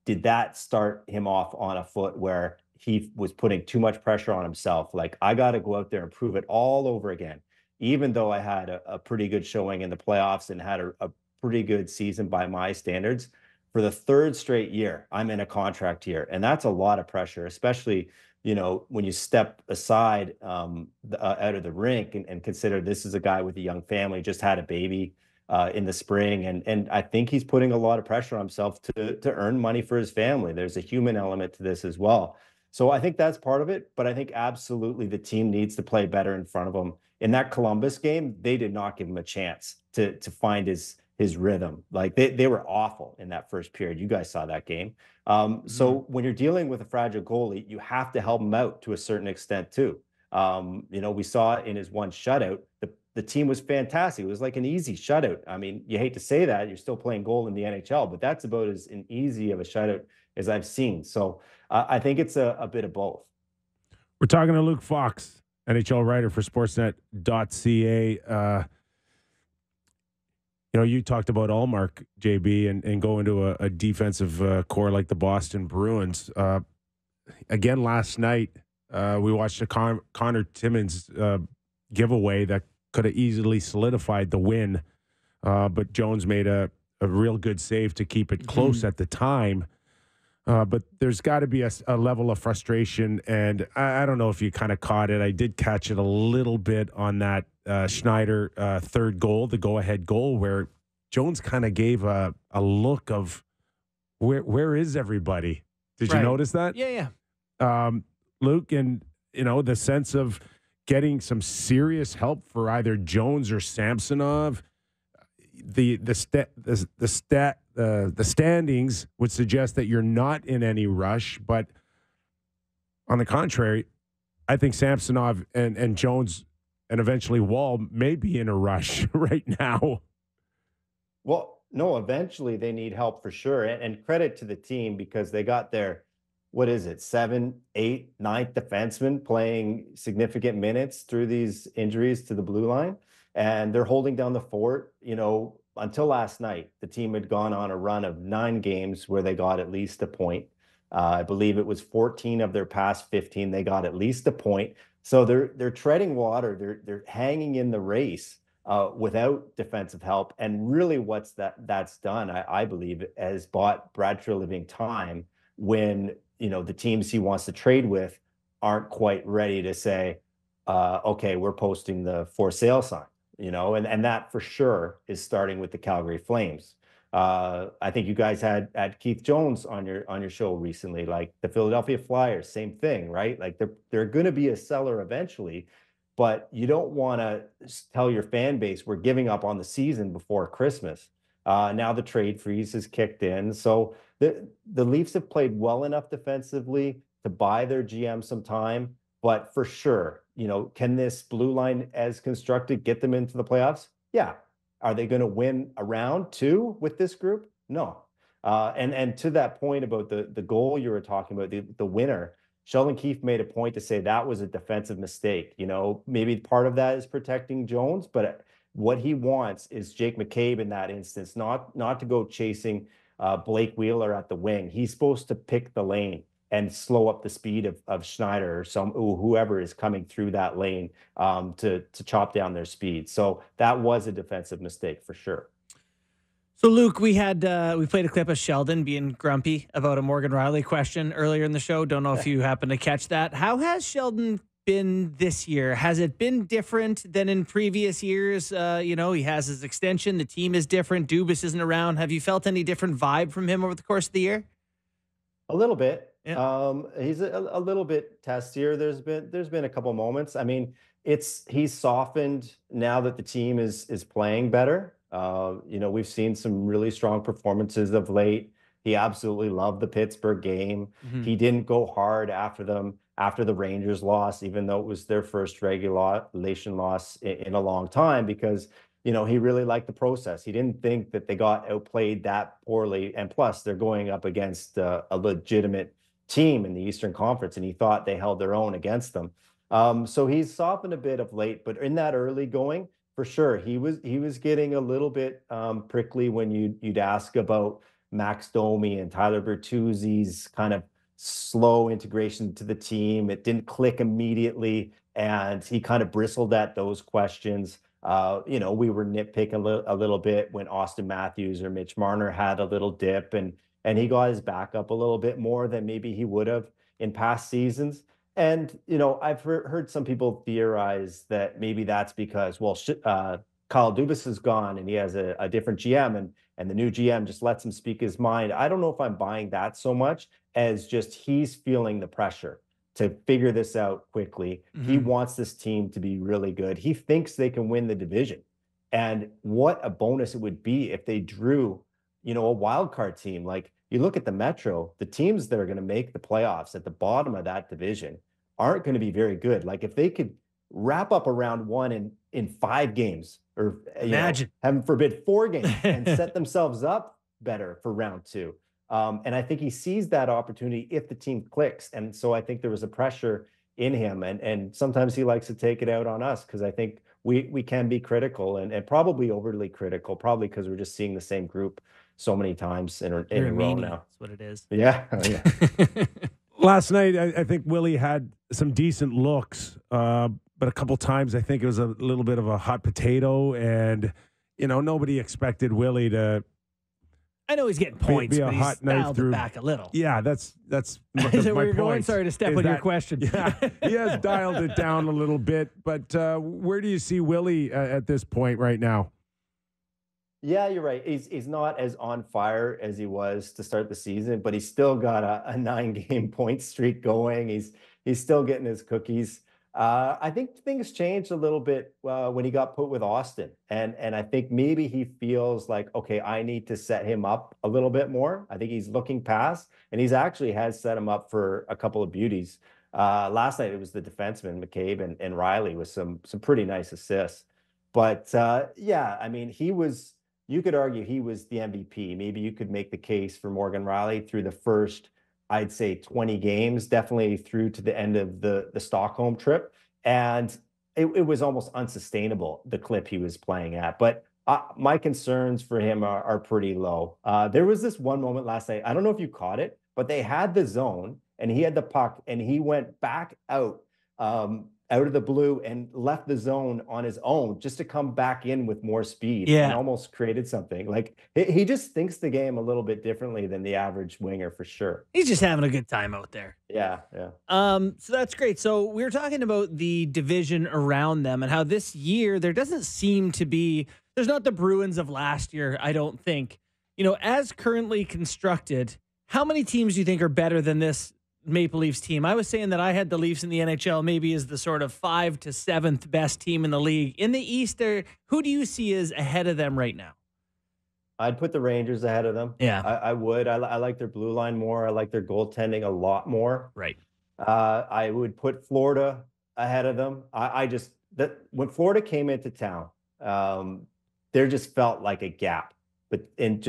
did that start him off on a foot where he was putting too much pressure on himself? Like, I got to go out there and prove it all over again, even though I had a pretty good showing in the playoffs and had a pretty good season by my standards. For the third straight year, I'm in a contract here. And that's a lot of pressure, especially when you step aside out of the rink and consider this is a guy with a young family, just had a baby in the spring. And I think he's putting a lot of pressure on himself to earn money for his family. There's a human element to this as well. So I think that's part of it. But I think absolutely the team needs to play better in front of him. In that Columbus game, they did not give him a chance to find his rhythm. Like they were awful in that first period. You guys saw that game. So when you're dealing with a fragile goalie, you have to help him out to a certain extent too. We saw in his one shutout, the team was fantastic. It was like an easy shutout. I mean, you hate to say that, you're still playing goal in the NHL, but that's about as an easy of a shutout as I've seen. So I think it's a bit of both.
We're talking to Luke Fox, NHL writer for Sportsnet.ca. You talked about Ullmark, JB, and going to a defensive core like the Boston Bruins. Again, last night, we watched a Connor Timmins giveaway that could have easily solidified the win, but Jones made a real good save to keep it close at the time. But there's got to be a level of frustration, and I don't know if you kind of caught it. I did catch it a little bit on that Schneider third goal, the go-ahead goal, where Jones kind of gave a look of where is everybody? Did you notice that?
Yeah.
Luke, and the sense of getting some serious help for either Jones or Samsonov. The standings would suggest that you're not in any rush, but on the contrary, I think Samsonov and Jones and eventually Wall may be in a rush right now.
Well, no, eventually they need help for sure. And credit to the team because they got their, 7th, 8th, 9th defenseman playing significant minutes through these injuries to the blue line. And they're holding down the fort. Until last night, the team had gone on a run of 9 games where they got at least a point. I believe it was 14 of their past 15. They got at least a point. So they're treading water. They're hanging in the race without defensive help. And really that's done, I believe, has bought Brad Treliving time when, the teams he wants to trade with aren't quite ready to say, okay, we're posting the for sale sign, and that for sure is starting with the Calgary Flames. I think you guys had Keith Jones on your show recently, like the Philadelphia Flyers, same thing, right? Like they're going to be a seller eventually. but you don't want to tell your fan base we're giving up on the season before Christmas. Now the trade freeze has kicked in. So the Leafs have played well enough defensively to buy their GM some time. But for sure, can this blue line as constructed get them into the playoffs? Yeah. Are they going to win a round 2 with this group? No. And to that point about the goal you were talking about, the winner, Sheldon Keefe made a point to say that was a defensive mistake. Maybe part of that is protecting Jones, but what he wants is Jake McCabe in that instance, not to go chasing Blake Wheeler at the wing. He's supposed to pick the lane and slow up the speed of Schneider or whoever is coming through that lane to chop down their speed. So that was a defensive mistake for sure.
So, Luke, we played a clip of Sheldon being grumpy about a Morgan Rielly question earlier in the show. Don't know if you happen to catch that. How has Sheldon been this year? Has it been different than in previous years? He has his extension. The team is different. Dubas isn't around. Have you felt any different vibe from him over the course of the year?
A little bit.
Yeah.
He's a little bit testier. There's been a couple moments. I mean, he's softened now that the team is playing better. We've seen some really strong performances of late. He absolutely loved the Pittsburgh game. Mm-hmm. He didn't go hard after the Rangers loss, even though it was their first regulation loss in a long time, because he really liked the process. He didn't think that they got outplayed that poorly. And plus, they're going up against a legitimate team in the Eastern Conference, and he thought they held their own against them. So he's softened a bit of late, but in that early going, for sure, he was getting a little bit prickly when you'd ask about Max Domi and Tyler Bertuzzi's kind of slow integration to the team. It didn't click immediately, and he kind of bristled at those questions. We were nitpicking a little bit when Austin Matthews or Mitch Marner had a little dip, and he got his back up a little bit more than maybe he would have in past seasons. And, I've heard some people theorize that maybe that's because, Kyle Dubas is gone and he has a different GM, and the new GM just lets him speak his mind. I don't know if I'm buying that so much as just he's feeling the pressure to figure this out quickly. Mm-hmm. He wants this team to be really good. He thinks they can win the division. And what a bonus it would be if they drew, a wild card team. Like, you look at the Metro, the teams that are going to make the playoffs at the bottom of that division aren't going to be very good. Like, if they could wrap up a round 1 in 5 games, or imagine, heaven forbid, 4 games, and set themselves up better for round 2. And I think he sees that opportunity if the team clicks. And so I think there was a pressure in him, and sometimes he likes to take it out on us, because I think we can be critical and probably overly critical, probably because we're just seeing the same group so many times in a row now.
That's what it is.
Yeah.
Last night, I think Willie had some decent looks, but a couple times I think it was a little bit of a hot potato, and nobody expected Willie to.
I know he's getting points, but he's dialed it back a little.
Yeah, that's
Is that where you're going? Sorry to step on your question.
Yeah, he has dialed it down a little bit, but where do you see Willie at this point right now?
Yeah, you're right. He's not as on fire as he was to start the season, but he's still got a 9-game point streak going. He's still getting his cookies. I think things changed a little bit when he got put with Austin, and I think maybe he feels like, okay, I need to set him up a little bit more. I think he's looking past, and he's actually has set him up for a couple of beauties. Last night it was the defenseman McCabe and Rielly with some pretty nice assists. But yeah, I mean, you could argue he was the MVP. Maybe you could make the case for Morgan Rielly through the first, I'd say, 20 games, definitely through to the end of the Stockholm trip. And it was almost unsustainable, the clip he was playing at. But my concerns for him are pretty low. There was this one moment last night, I don't know if you caught it, but they had the zone and he had the puck and he went back out of the blue and left the zone on his own just to come back in with more speed and almost created something. Like, he just thinks the game a little bit differently than the average winger, for sure.
He's just having a good time out there.
Yeah.
So that's great. So we were talking about the division around them and how this year there doesn't seem to be, there's not the Bruins of last year, I don't think. As currently constructed, how many teams do you think are better than this Maple Leafs team. I was saying that I had the Leafs in the NHL maybe as the sort of 5th to 7th best team in the league. In the East, who do you see as ahead of them right now?
I'd put the Rangers ahead of them.
Yeah.
I would. I like their blue line more. I like their goaltending a lot more.
Right.
I would put Florida ahead of them. When Florida came into town, there just felt like a gap, but in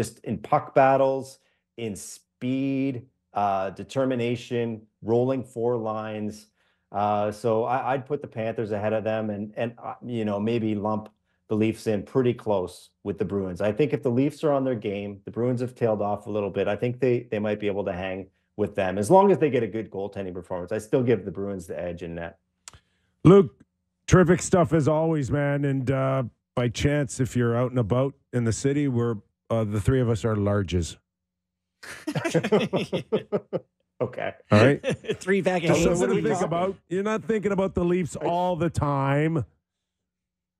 puck battles, in speed, determination, rolling 4 lines. So I'd put the Panthers ahead of them, and maybe lump the Leafs in pretty close with the Bruins. I think if the Leafs are on their game, the Bruins have tailed off a little bit. I think they might be able to hang with them as long as they get a good goaltending performance. I still give the Bruins the edge in net.
Luke, terrific stuff as always, man. And by chance, if you're out and about in the city, we're the three of us are larges.
Okay.
All right.
3 pack of
Just
Hanes.
something to think about. You're not thinking about the Leafs all the time.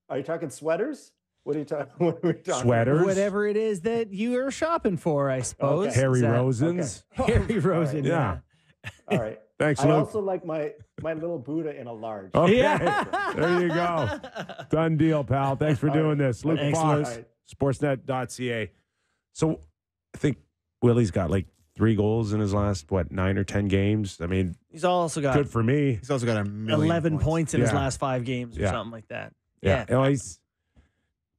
Are you talking sweaters? What are we talking?
Sweaters.
Whatever it is that you are shopping for, I suppose.
Okay.
Harry
Is that-
Rosen's.
Harry Rosen,
right.
Yeah.
All right.
Thanks,
I
Luke.
also like my little Buddha in a large.
Okay.
Yeah.
There you go. Done deal, pal. Thanks for doing this. Luke
Thanks,
Fox,
Luke.
sportsnet.ca. So I think Willie's got like 3 goals in his last, 9 or 10 games. I mean,
He's also got
good for me.
He's also got
11 points in his
Yeah.
last 5 games or
Yeah.
something like that.
Yeah. You know,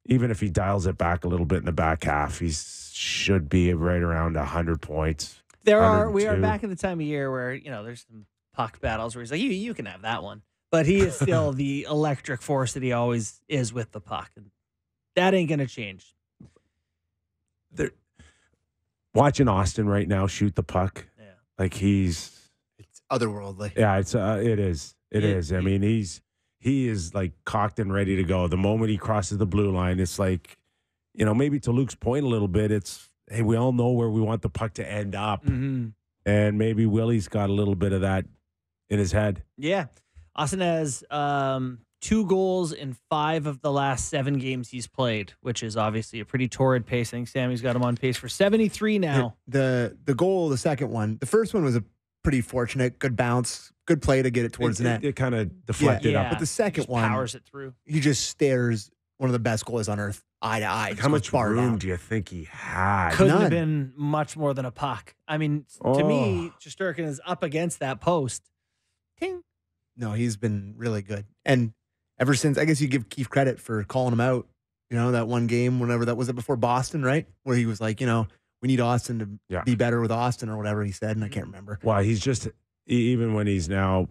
even if he dials it back a little bit in the back half, he should be right around 100 points.
We are
102.
back at the time of year where, there's some puck battles where he's like, you can have that one. But he is still the electric force that he always is with the puck. And that ain't going to change.
Watching Austin right now shoot the puck,
Yeah.
like
It's otherworldly.
yeah, it is. It is. I mean, he is like cocked and ready to go. The moment he crosses the blue line, it's like, maybe to Luke's point a little bit, it's, hey, we all know where we want the puck to end up.
Mm-hmm.
And maybe Willie's got a little bit of that in his head.
Yeah. Austin has 2 goals in 5 of the last 7 games he's played, which is obviously a pretty torrid pace. I think Sammy's got him on pace for 73 now.
The goal, the second one, the first one was a pretty fortunate, good bounce, good play to get it towards the net.
It kind of deflected
Yeah.
up.
But the second
Just
one,
powers it through.
he just stares one of the best goalies on earth eye to eye.
Like,
Just
how
goes
much
far
room
down.
do you think he had?
Couldn't have
None.
been much more than a puck. I mean, to me, Shesterkin is up against that post. Ting.
No, he's been really good. And ever since, I guess you give Keefe credit for calling him out. That one game, whenever that was it before Boston, right? Where he was like, we need Austin to be better with Austin or whatever he said, and I can't remember.
Well, he's just, even when he's now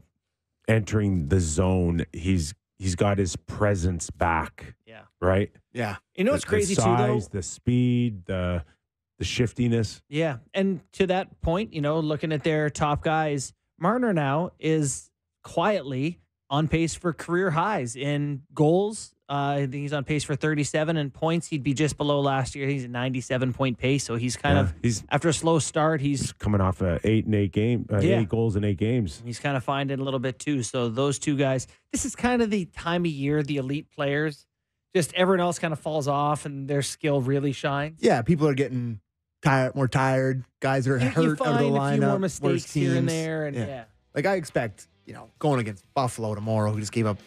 entering the zone, he's got his presence back.
Yeah.
Right?
Yeah.
You know what's crazy
the
too, though?
size, the speed, the shiftiness.
Yeah. And to that point, looking at their top guys, Marner now is quietly on pace for career highs in goals. I think he's on pace for 37 and points. He'd be just below last year. He's a 97-point pace. So he's kind of, after a slow start, he's
coming off 8 goals in 8 games.
He's kind of finding a little bit too. So those 2 guys, this is kind of the time of year, the elite players, just everyone else kind of falls off and their skill really shines.
Yeah, people are getting more tired. Guys are hurt
You
out of the
find
lineup.
a few more
worse
mistakes here and
teams.
there. And yeah.
Like I expect, going against Buffalo tomorrow, who just gave up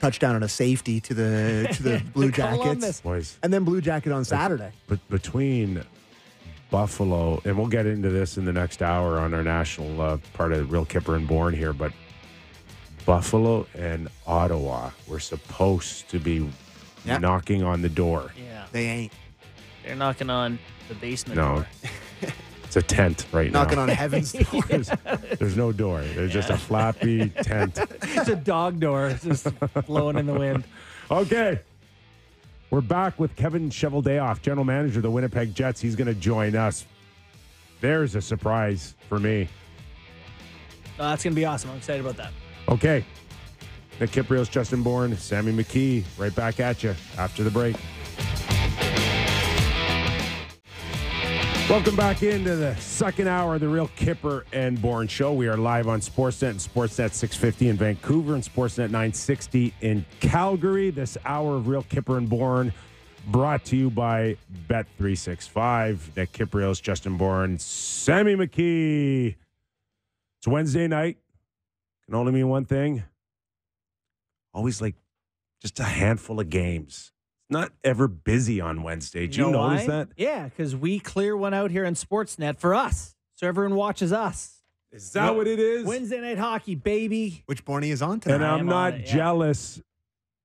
touchdown and a safety to the Blue Jackets,
Columbus.
Boys,
and then Blue Jacket on Saturday.
but between Buffalo, and we'll get into this in the next hour on our national part of Real Kyper and Bourne here, but Buffalo and Ottawa were supposed to be knocking on the door.
Yeah.
They ain't
They're knocking on the basement
No.
door.
It's a tent right
knocking
now.
on heaven's door.
There's no door. There's just a flappy tent.
It's a dog door. It's just blowing in the wind.
Okay. We're back with Kevin Cheveldayoff, general manager of the Winnipeg Jets. He's going to join us. There's a surprise for me.
That's going to be awesome. I'm excited about that.
Okay. Nick Kypreos, Justin Bourne, Sammy McKee, right back at you after the break. Welcome back into the second hour of the Real Kyper and Bourne Show. We are live on Sportsnet and Sportsnet 650 in Vancouver and Sportsnet 960 in Calgary. This hour of Real Kyper and Bourne brought to you by Bet365. Nick Kypreos, Justin Bourne, Sammy McKee. It's Wednesday night. Can only mean one thing. Always like just a handful of games. Not ever busy on Wednesday. Do you
know
notice
why?
that?
Yeah, because we clear one out here on Sportsnet for us. So everyone watches us.
Is that what it is?
Wednesday night hockey, baby.
Which Bourne is on tonight?
And I'm not jealous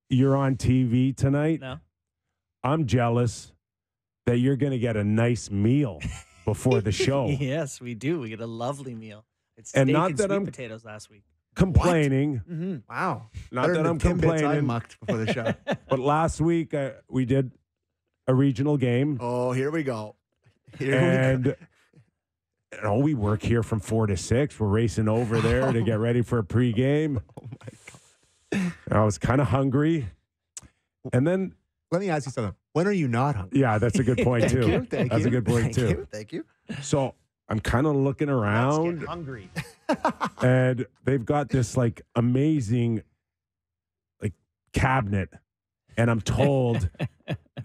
you're on TV tonight.
No.
I'm jealous that you're going to get a nice meal before the show.
Yes, we do. We get a lovely meal. It's
And
steak
not
and
that
sweet
I'm-
potatoes last week.
Complaining.
Mm-hmm.
Wow.
Not
Better
that
than
I'm
the Timbits I
complaining.
mucked before the show.
But last week we did a regional game.
Oh, here we go. Here
And we work here from 4 to 6. We're racing over there to get ready for a pregame.
Oh my God.
I was kind of hungry. And then,
Let me ask you something. When are you not hungry?
yeah, that's a good point, too.
Thank you.
That's a good point,
Thank
too.
You, thank you.
So I'm kind of looking around.
hungry.
And they've got this like amazing like cabinet. And I'm told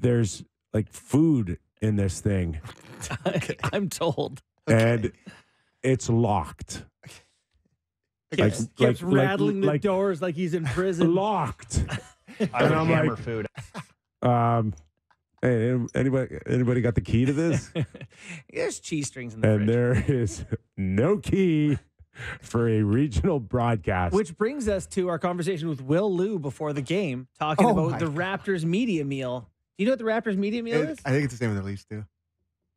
there's like food in this thing.
I'm told.
And it's locked.
Keeps rattling the doors like he's in prison.
Locked.
I
And
would
I'm
hammer
like,
food.
Hey, anybody got the key to this?
There's cheese strings in the
And
fridge.
there is no key for a regional broadcast.
Which brings us to our conversation with Will Liu before the game, talking
Oh
about
my
the
God.
Raptors media meal. Do you know what the Raptors media meal is?
I think it's the same with the Leafs, too.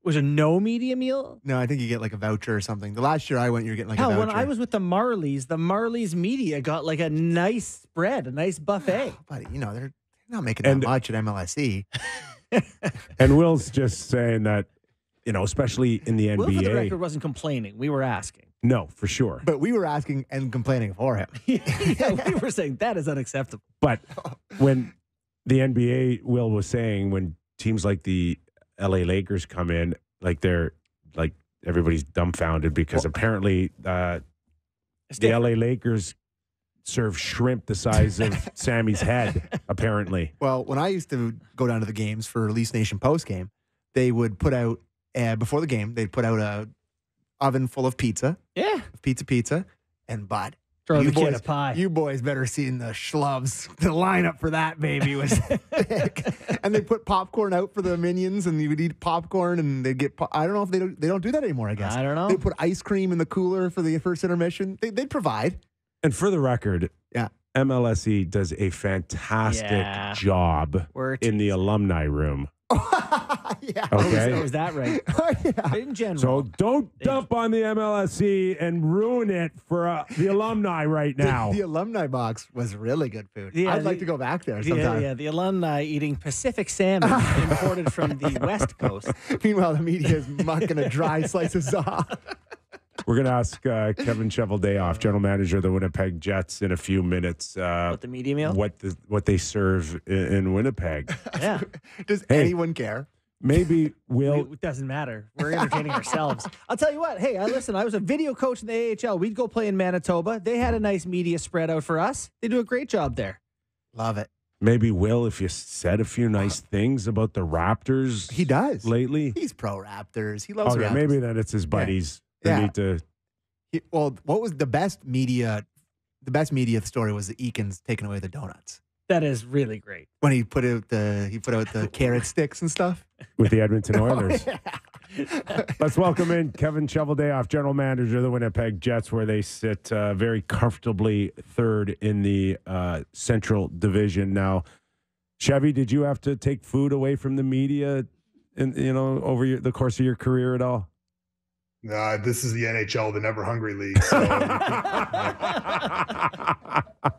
Was a no media meal?
No, I think you get like a voucher or something. The last year I went, you were getting like a
Hell,
voucher.
when I was with the Marlies media got like a nice spread, a nice buffet.
Buddy, you know, they're not making that
And-
much at MLSE.
And Will's just saying that, especially in the
Will, for the
NBA.
record, wasn't complaining. We were asking.
No, for sure.
But we were asking and complaining for him.
Yeah, we were saying that is unacceptable.
But when the NBA, Will was saying, when teams like the LA Lakers come in, like they're like everybody's dumbfounded because apparently the LA Lakers serve shrimp the size of Sammy's head, apparently.
Well, when I used to go down to the games for Leafs Nation post game, they would put out, before the game, they'd put out a oven full of pizza,
Yeah.
pizza, and bud.
Throw
You
the kid
boys-
a pie.
You boys better seen the schlubs. The lineup for that baby was thick. And they put popcorn out for the minions, and you would eat popcorn, and they get. I don't know if they don't do that anymore. I guess
I don't know.
They put ice cream in the cooler for the first intermission. They'd provide.
And for the record,
Yeah.
MLSE does a fantastic
Yeah.
job
We're
in the alumni room.
Yeah.
Okay.
Oh, is that right?
Yeah.
In general.
So don't dump on the MLSE and ruin it for the alumni right now.
The alumni box was really good food.
Yeah,
I'd like to go back there
yeah,
sometime.
yeah, the alumni eating Pacific salmon imported from the West Coast.
Meanwhile, the media is mucking a dry slices off.
We're going to ask Kevin Cheveldayoff, general manager of the Winnipeg Jets, in a few minutes
What, the media meal?
what they serve in Winnipeg.
Yeah.
Does
Hey.
anyone care?
Maybe we'll
It doesn't matter. We're entertaining ourselves. I'll tell you what. Hey, I was a video coach in the AHL. We'd go play in Manitoba. They had a nice media spread out for us. They do a great job there.
Love it.
maybe Will, if you said a few nice things about the Raptors
He does.
lately.
He's pro Raptors. He loves
Okay,
Raptors.
maybe then it's his buddies who
Yeah.
need to.
Well, what was the best media? The best media story was the Eakins taking away the donuts
That is really great.
when he put out the carrot sticks and stuff.
With the Edmonton Oilers.
Yeah.
Let's welcome in Kevin Cheveldayoff, general manager of the Winnipeg Jets, where they sit very comfortably third in the Central Division. Now, Chevy, did you have to take food away from the media, over the course of your career at all?
This is the NHL, the Never Hungry League. So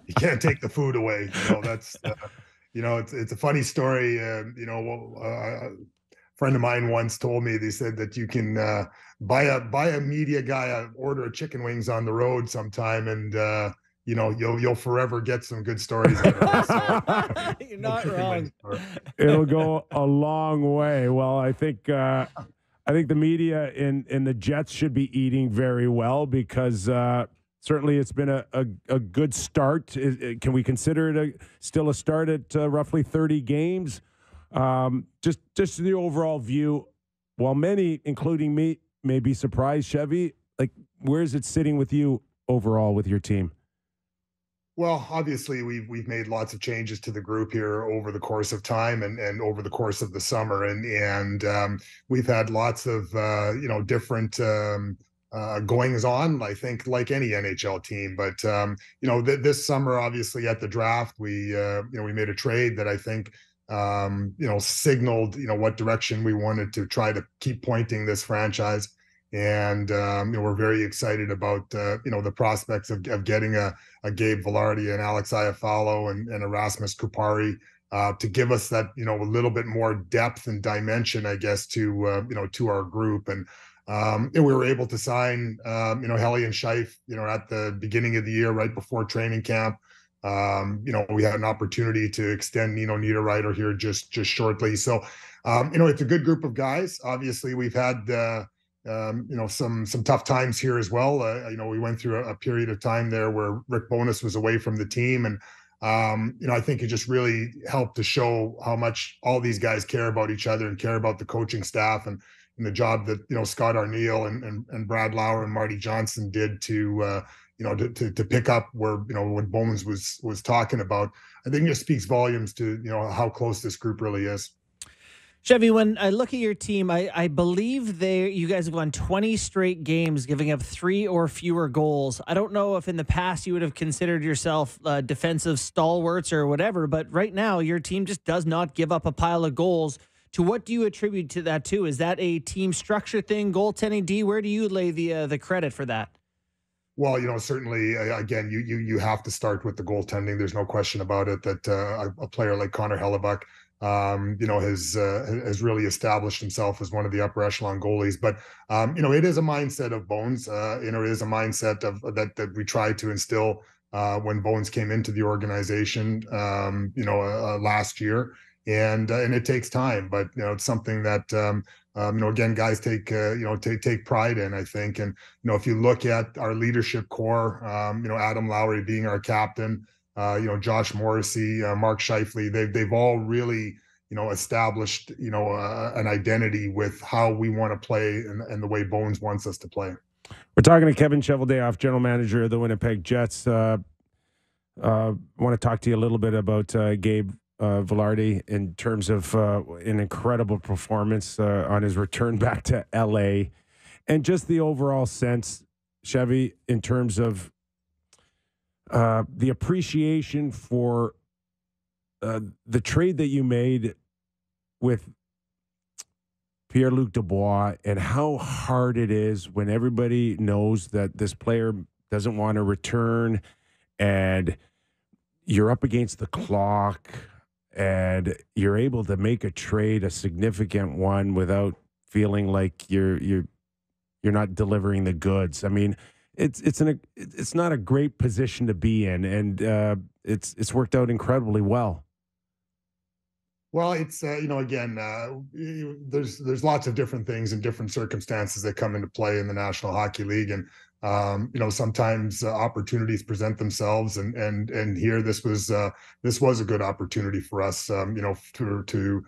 you can't take the food away. That's it's a funny story. A friend of mine once told me, they said that you can buy a media guy, order chicken wings on the road sometime, and you'll forever get some good stories out of it. So,
You're not wrong.
It'll go a long way. Well, I think the media in the Jets should be eating very well because certainly it's been a good start. Can we consider it still a start at roughly 30 games? Just the overall view, while many, including me, may be surprised, Chevy, like, where is it sitting with you overall with your team?
Well, obviously, we've made lots of changes to the group here over the course of time and over the course of the summer, and we've had lots of different goings on. I think like any NHL team, but this summer, obviously at the draft, we made a trade that I think signaled what direction we wanted to try to keep pointing this franchise. And we're very excited about the prospects of getting a Gabe Vilardi and Alex Iafallo and Erasmus Kupari to give us that a little bit more depth and dimension, I guess, to our group. And we were able to sign Helly and Scheif at the beginning of the year, right before training camp. We had an opportunity to extend Nino Niederreiter here just shortly. So it's a good group of guys. Obviously, we've had some tough times here as well. We went through a period of time there where Rick Bowness was away from the team, and I think it just really helped to show how much all these guys care about each other and care about the coaching staff and the job that Scott Arneal and Brad Lauer and Marty Johnson did to pick up where what Bowens was talking about. I think it speaks volumes to how close this group really is.
Chevy, when I look at your team, I believe you guys have won 20 straight games, giving up 3 or fewer goals. I don't know if in the past you would have considered yourself defensive stalwarts or whatever, but right now your team just does not give up a pile of goals. To what do you attribute to that too? Is that a team structure thing, goaltending, D? Where do you lay the credit for that?
Well, certainly, again, you have to start with the goaltending. There's no question about it that a player like Connor Hellebuck has really established himself as one of the upper echelon goalies. But it is a mindset of Bones. It is a mindset of that we tried to instill when Bones came into the organization. Last year, and it takes time, but it's something that again, guys take pride in, I think. And if you look at our leadership core, Adam Lowry being our captain. Josh Morrissey, Mark Scheifele, they've all really, established, an identity with how we want to play and the way Bones wants us to play.
We're talking to Kevin Cheveldayoff, general manager of the Winnipeg Jets. I want to talk to you a little bit about Gabe Vilardi in terms of an incredible performance on his return back to LA, and just the overall sense, Chevy, in terms of the appreciation for the trade that you made with Pierre-Luc Dubois, and how hard it is when everybody knows that this player doesn't want to return and you're up against the clock and you're able to make a trade, a significant one, without feeling like you're not delivering the goods. I mean, it's not a great position to be in, and it's worked out incredibly well.
Well, it's again, there's lots of different things and different circumstances that come into play in the National Hockey League, and sometimes opportunities present themselves, and here this was a good opportunity for us, to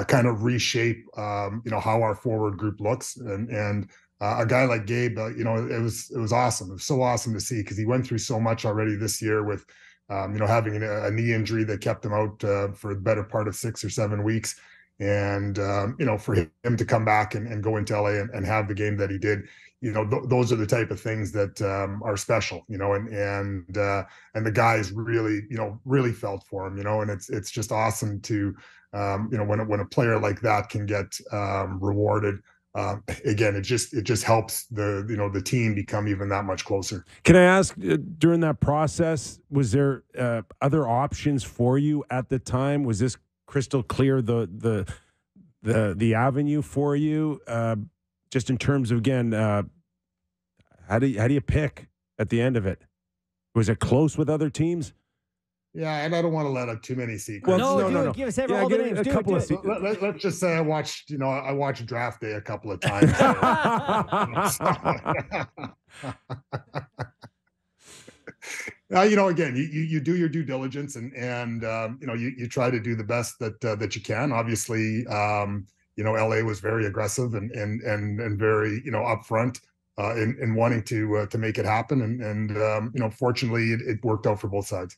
kind of reshape how our forward group looks, and a guy like Gabe, it was awesome. It was so awesome to see, because he went through so much already this year with having a knee injury that kept him out for the better part of 6 or 7 weeks. And, for him to come back and go into LA and have the game that he did, those are the type of things that are special, and the guys really felt for him, and it's just awesome to, when a player like that can get rewarded. Again, it just helps the team become even that much closer.
Can I ask, during that process, was there other options for you at the time? Was this crystal clear the avenue for you? Just in terms of, again, how do you pick at the end of it? Was it close with other teams?
Yeah, and I don't want to let up too many secrets.
Well, no. Give us all the names.
A couple of secrets.
Let's just say I watched Draft Day a couple of times. Again, you do your due diligence, and you try to do the best that you can. Obviously, LA was very aggressive and very upfront. in wanting to make it happen. And fortunately, it worked out for both sides.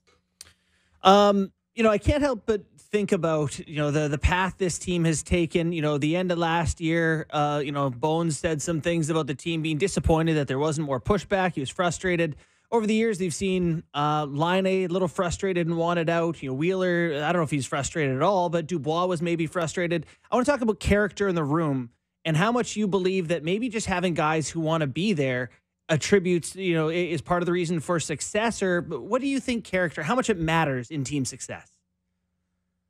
I can't help but think about, the path this team has taken. The end of last year, Bones said some things about the team being disappointed that there wasn't more pushback. He was frustrated. Over the years, they've seen Line A little frustrated and wanted out. Wheeler, I don't know if he's frustrated at all, but Dubois was maybe frustrated. I want to talk about character in the room and how much you believe that maybe just having guys who want to be there attributes, is part of the reason for success. Or what do you think how much it matters in team success?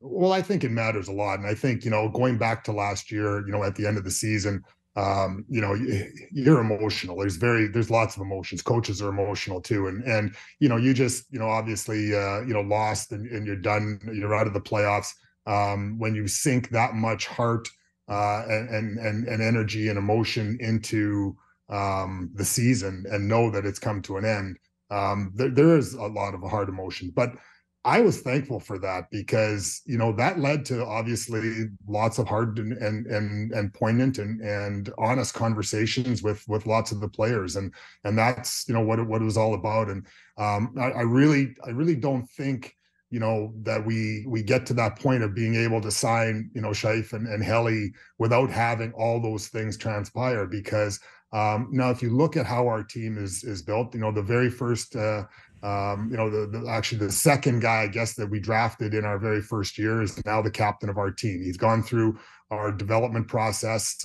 Well, I think it matters a lot. And I think, going back to last year, at the end of the season, you're emotional. There's lots of emotions. Coaches are emotional too. And you just, obviously, lost and you're done, you're out of the playoffs. When you sink that much heart and energy and emotion into the season and know that it's come to an end, there is a lot of hard emotion. But I was thankful for that because, that led to obviously lots of hard and poignant and honest conversations with lots of the players. And that's, what it was all about. And I really don't think, that we get to that point of being able to sign, Scheif and Helly without having all those things transpire. Because now, if you look at how our team is built, the very first, actually the second guy, I guess, that we drafted in our very first year is now the captain of our team. He's gone through our development process.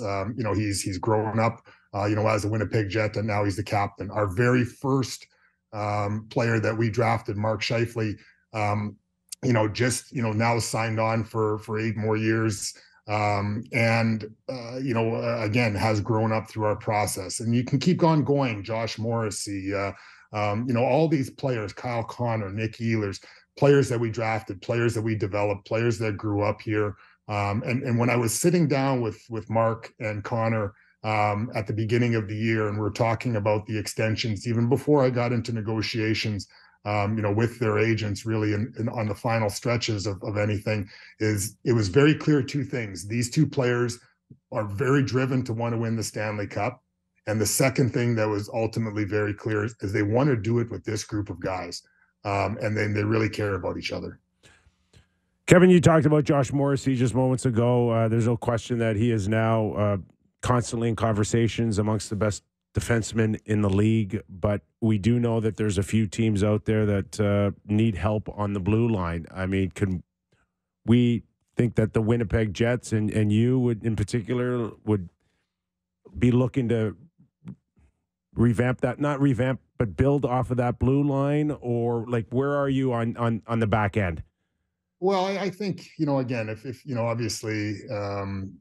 He's grown up, as a Winnipeg Jet, and now he's the captain. Our very first player that we drafted, Mark Scheifele, now signed on for 8 more years. Again, has grown up through our process. And you can keep on going. Josh Morrissey, all these players, Kyle Connor, Nick Ehlers, players that we drafted, players that we developed, players that grew up here. And when I was sitting down with Mark and Connor at the beginning of the year, and we're talking about the extensions, even before I got into negotiations, with their agents, really on the final stretches of anything, it was very clear 2 things. These 2 players are very driven to want to win the Stanley Cup. And the second thing that was ultimately very clear is they want to do it with this group of guys. And then they really care about each other.
Kevin, you talked about Josh Morrissey just moments ago. There's no question that he is now constantly in conversations amongst the best defensemen in the league. But we do know that there's a few teams out there that need help on the blue line. I mean, can we think that the Winnipeg Jets and you would, in particular, would be looking to revamp that, not revamp, but build off of that blue line? Or like, where are you on the back end?
Well, I think, again, if obviously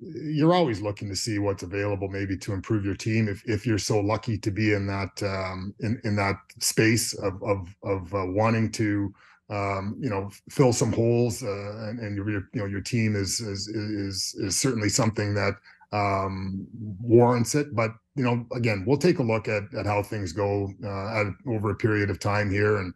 you're always looking to see what's available maybe to improve your team. If you're so lucky to be in that in that space of wanting to fill some holes, and your team is certainly something that warrants it. But again, we'll take a look at how things go over a period of time here, and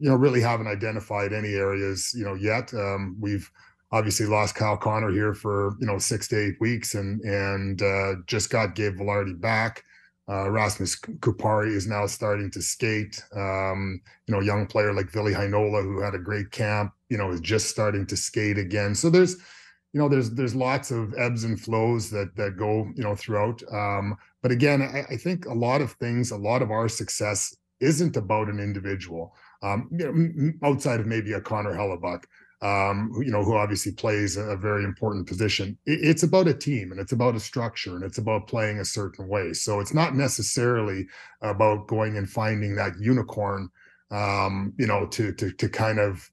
really haven't identified any areas yet. We've obviously lost Kyle Connor here for 6 to 8 weeks, and just got Gabe Velarde back. Rasmus Kupari is now starting to skate. Young player like Ville Heinola, who had a great camp, is just starting to skate again. So there's lots of ebbs and flows that go throughout. But again, I think a lot of our success isn't about an individual, outside of maybe a Connor Hellebuck, who obviously plays a very important position. It's about a team, and it's about a structure, and it's about playing a certain way. So it's not necessarily about going and finding that unicorn, to kind of,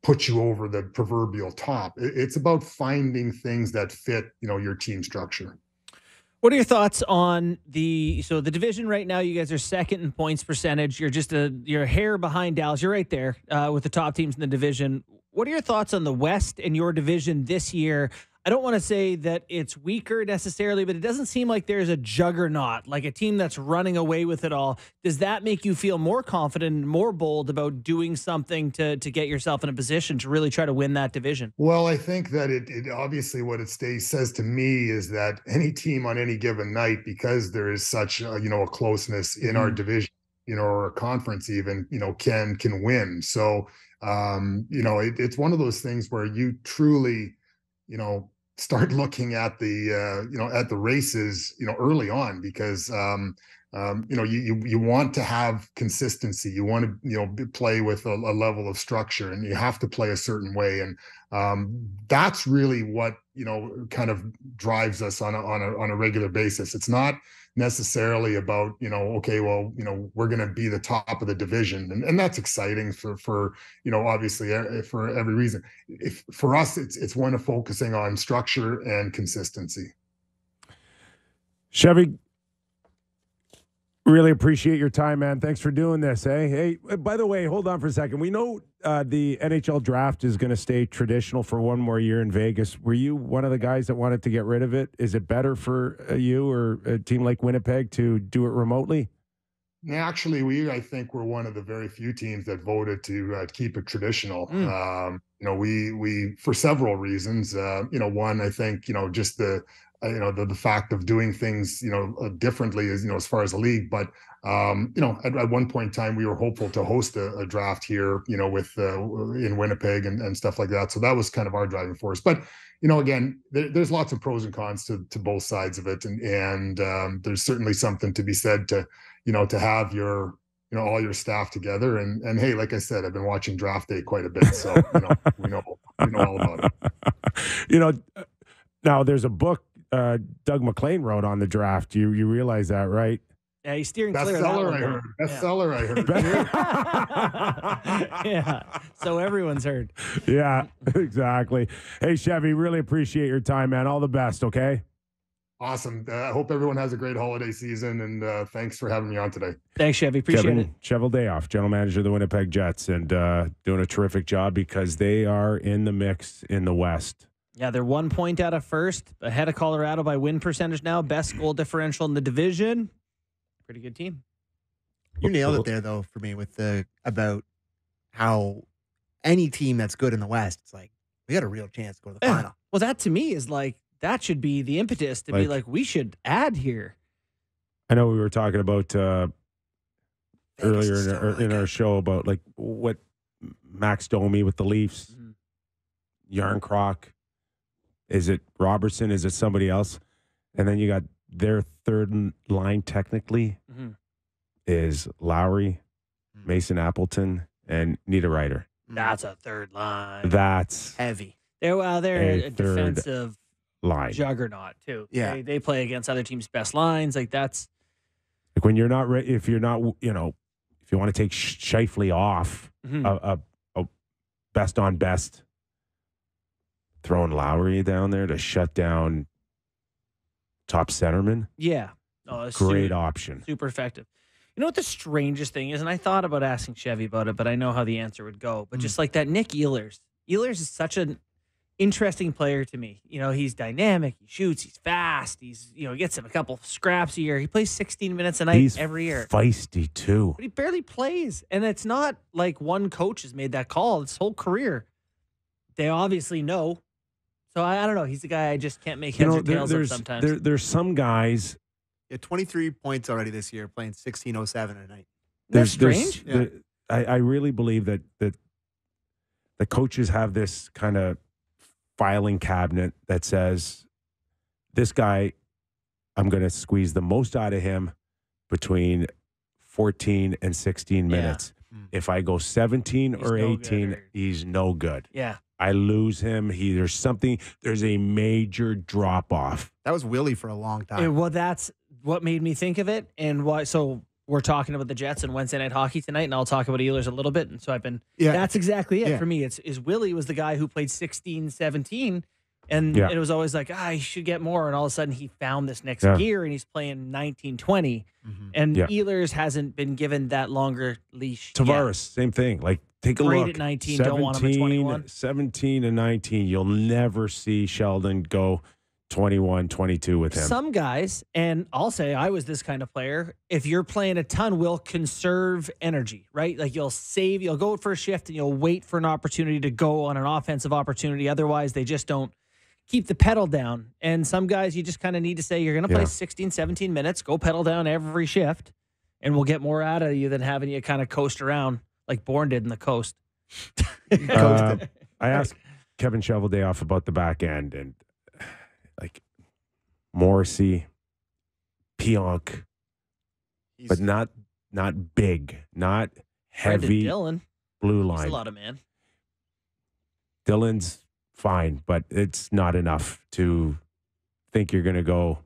put you over the proverbial top. It's about finding things that fit, your team structure.
What are your thoughts on the division right now? You guys are second in points percentage. You're a hair behind Dallas. You're right there with the top teams in the division. What are your thoughts on the West and your division this year? I don't want to say that it's weaker necessarily, but it doesn't seem like there's a juggernaut, like a team that's running away with it all. Does that make you feel more confident and more bold about doing something to get yourself in a position to really try to win that division?
Well, I think that it obviously what it says to me is that any team on any given night, because there is such a closeness in our division, or a conference even, can win. So it's one of those things where you truly start looking at the races, early on, because, you want to have consistency. You want to, play with a level of structure, and you have to play a certain way. And that's really what, kind of drives us on a regular basis. It's not necessarily about, okay, well, we're going to be the top of the division. And that's exciting for obviously for every reason. For us, it's one of focusing on structure and consistency.
Chevy, really appreciate your time, man. Thanks for doing this. Hey, by the way, hold on for a second. We know the NHL draft is going to stay traditional for one more year in Vegas. Were you one of the guys that wanted to get rid of it? Is it better for you or a team like Winnipeg to do it remotely?
Actually, I think we're one of the very few teams that voted to keep it traditional. We for several reasons. One, I think, just the fact of doing things, differently as far as the league. But, at one point in time, we were hopeful to host a draft here, with in Winnipeg and stuff like that. So that was kind of our driving force. But, again, there's lots of pros and cons to both sides of it. And there's certainly something to be said to have your, all your staff together. And hey, like I said, I've been watching draft day quite a bit. So, we know all about it.
Now there's a book Doug McLean wrote on the draft. You realize that, right?
Yeah, he's steering clear of that one.
Bestseller, I heard.
Yeah, so everyone's heard.
Yeah, exactly. Hey, Chevy, really appreciate your time, man. All the best, okay?
Awesome. I hope everyone has a great holiday season, and thanks for having me on today.
Thanks, Chevy. Appreciate it.
Cheveldayoff, general manager of the Winnipeg Jets, and doing a terrific job because they are in the mix in the West.
Yeah, they're 1 point out of first, ahead of Colorado by win percentage now. Best goal differential in the division. Pretty good team.
You nailed it there, though, for me with about how any team that's good in the West, it's like, we got a real chance to go to the final.
Well, that to me is like, that should be the impetus to be like, we should add here.
I know we were talking about earlier in our show about like what Max Domi with the Leafs, Yarncroc. Is it Robertson? Is it somebody else? And then you got their third line technically is Lowry, Mason Appleton, and Niederreiter.
That's a third line.
That's
heavy. They're a defensive
line
juggernaut too.
Yeah,
they play against other teams' best lines. Like that's
like when you're not ready. If you're not, if you want to take Scheifele off a best on best, throwing Lowry down there to shut down top centerman.
Yeah,
great option.
Super effective. You know what the strangest thing is, and I thought about asking Chevy about it, but I know how the answer would go. But just like that, Nick Ehlers. Ehlers is such an interesting player to me. He's dynamic. He shoots. He's fast. He's he gets him a couple scraps a year. He plays 16 minutes a night every year.
Feisty too.
But he barely plays, and it's not like one coach has made that call. His whole career, they obviously know. So I don't know. He's the guy I just can't make heads or tails of sometimes.
There's some guys.
Yeah, 23 points already this year, playing 16:07 a night.
That's strange.
I really believe that the coaches have this kind of filing cabinet that says, this guy, I'm going to squeeze the most out of him between 14 and 16 minutes. If I go 17 or 18, he's no good.
Yeah.
I lose him. There's a major drop off.
That was Willie for a long time.
Well, that's what made me think of it. And why? So we're talking about the Jets and Wednesday night hockey tonight, and I'll talk about Ehlers a little bit. And so that's exactly it for me. Is Willie was the guy who played 16, 17, and it was always like, he should get more. And all of a sudden he found this next gear and he's playing 19, 20. And Ehlers hasn't been given that longer leash.
Tavares, same thing. Like Take a
Great
look.
at 19, don't want him at 21.
17 and 19. You'll never see Sheldon go 21, 22 with him.
Some guys, and I'll say I was this kind of player, if you're playing a ton, will conserve energy, right? Like you'll go for a shift and you'll wait for an opportunity to go on an offensive opportunity. Otherwise, they just don't keep the pedal down. And some guys, you just kind of need to say, you're going to play 16, 17 minutes, go pedal down every shift, and we'll get more out of you than having you kind of coast around like Bourne did in the coast.
I asked Kevin Cheveldayoff about the back end, and like Morrissey, Pionk, but not big, not heavy.
Dylan.
Blue
He's
line.
a lot of man.
Dylan's fine, but it's not enough to think you're going to go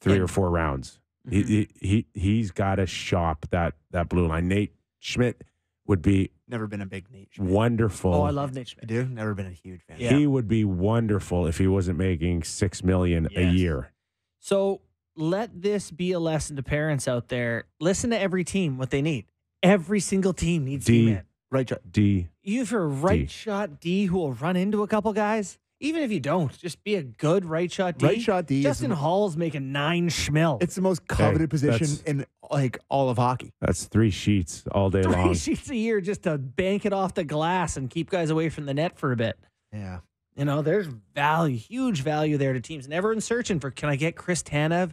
3 or 4 rounds. He's got to shop that blue line. Nate Schmidt would be
Never been a big Nate Schmidt.
wonderful.
Oh, I love Nate Schmidt.
I do. Never been a huge fan.
Yeah.
He would be wonderful if he wasn't making $6 million a year.
So let this be a lesson to parents out there. Listen to every team, what they need. Every single team needs D-man.
Right shot.
D.
You have a right shot D who will run into a couple guys. Even if you don't, just be a good right shot D.
Right shot D.
Justin Hall's making 9 schmil.
It's the most coveted position
that's-
in like all of hockey.
That's 3 sheets all day
3
long.
sheets a year just to bank it off the glass and keep guys away from the net for a bit.
Yeah.
You know, there's value, huge value there to teams. And everyone's searching for, can I get Chris Tanev?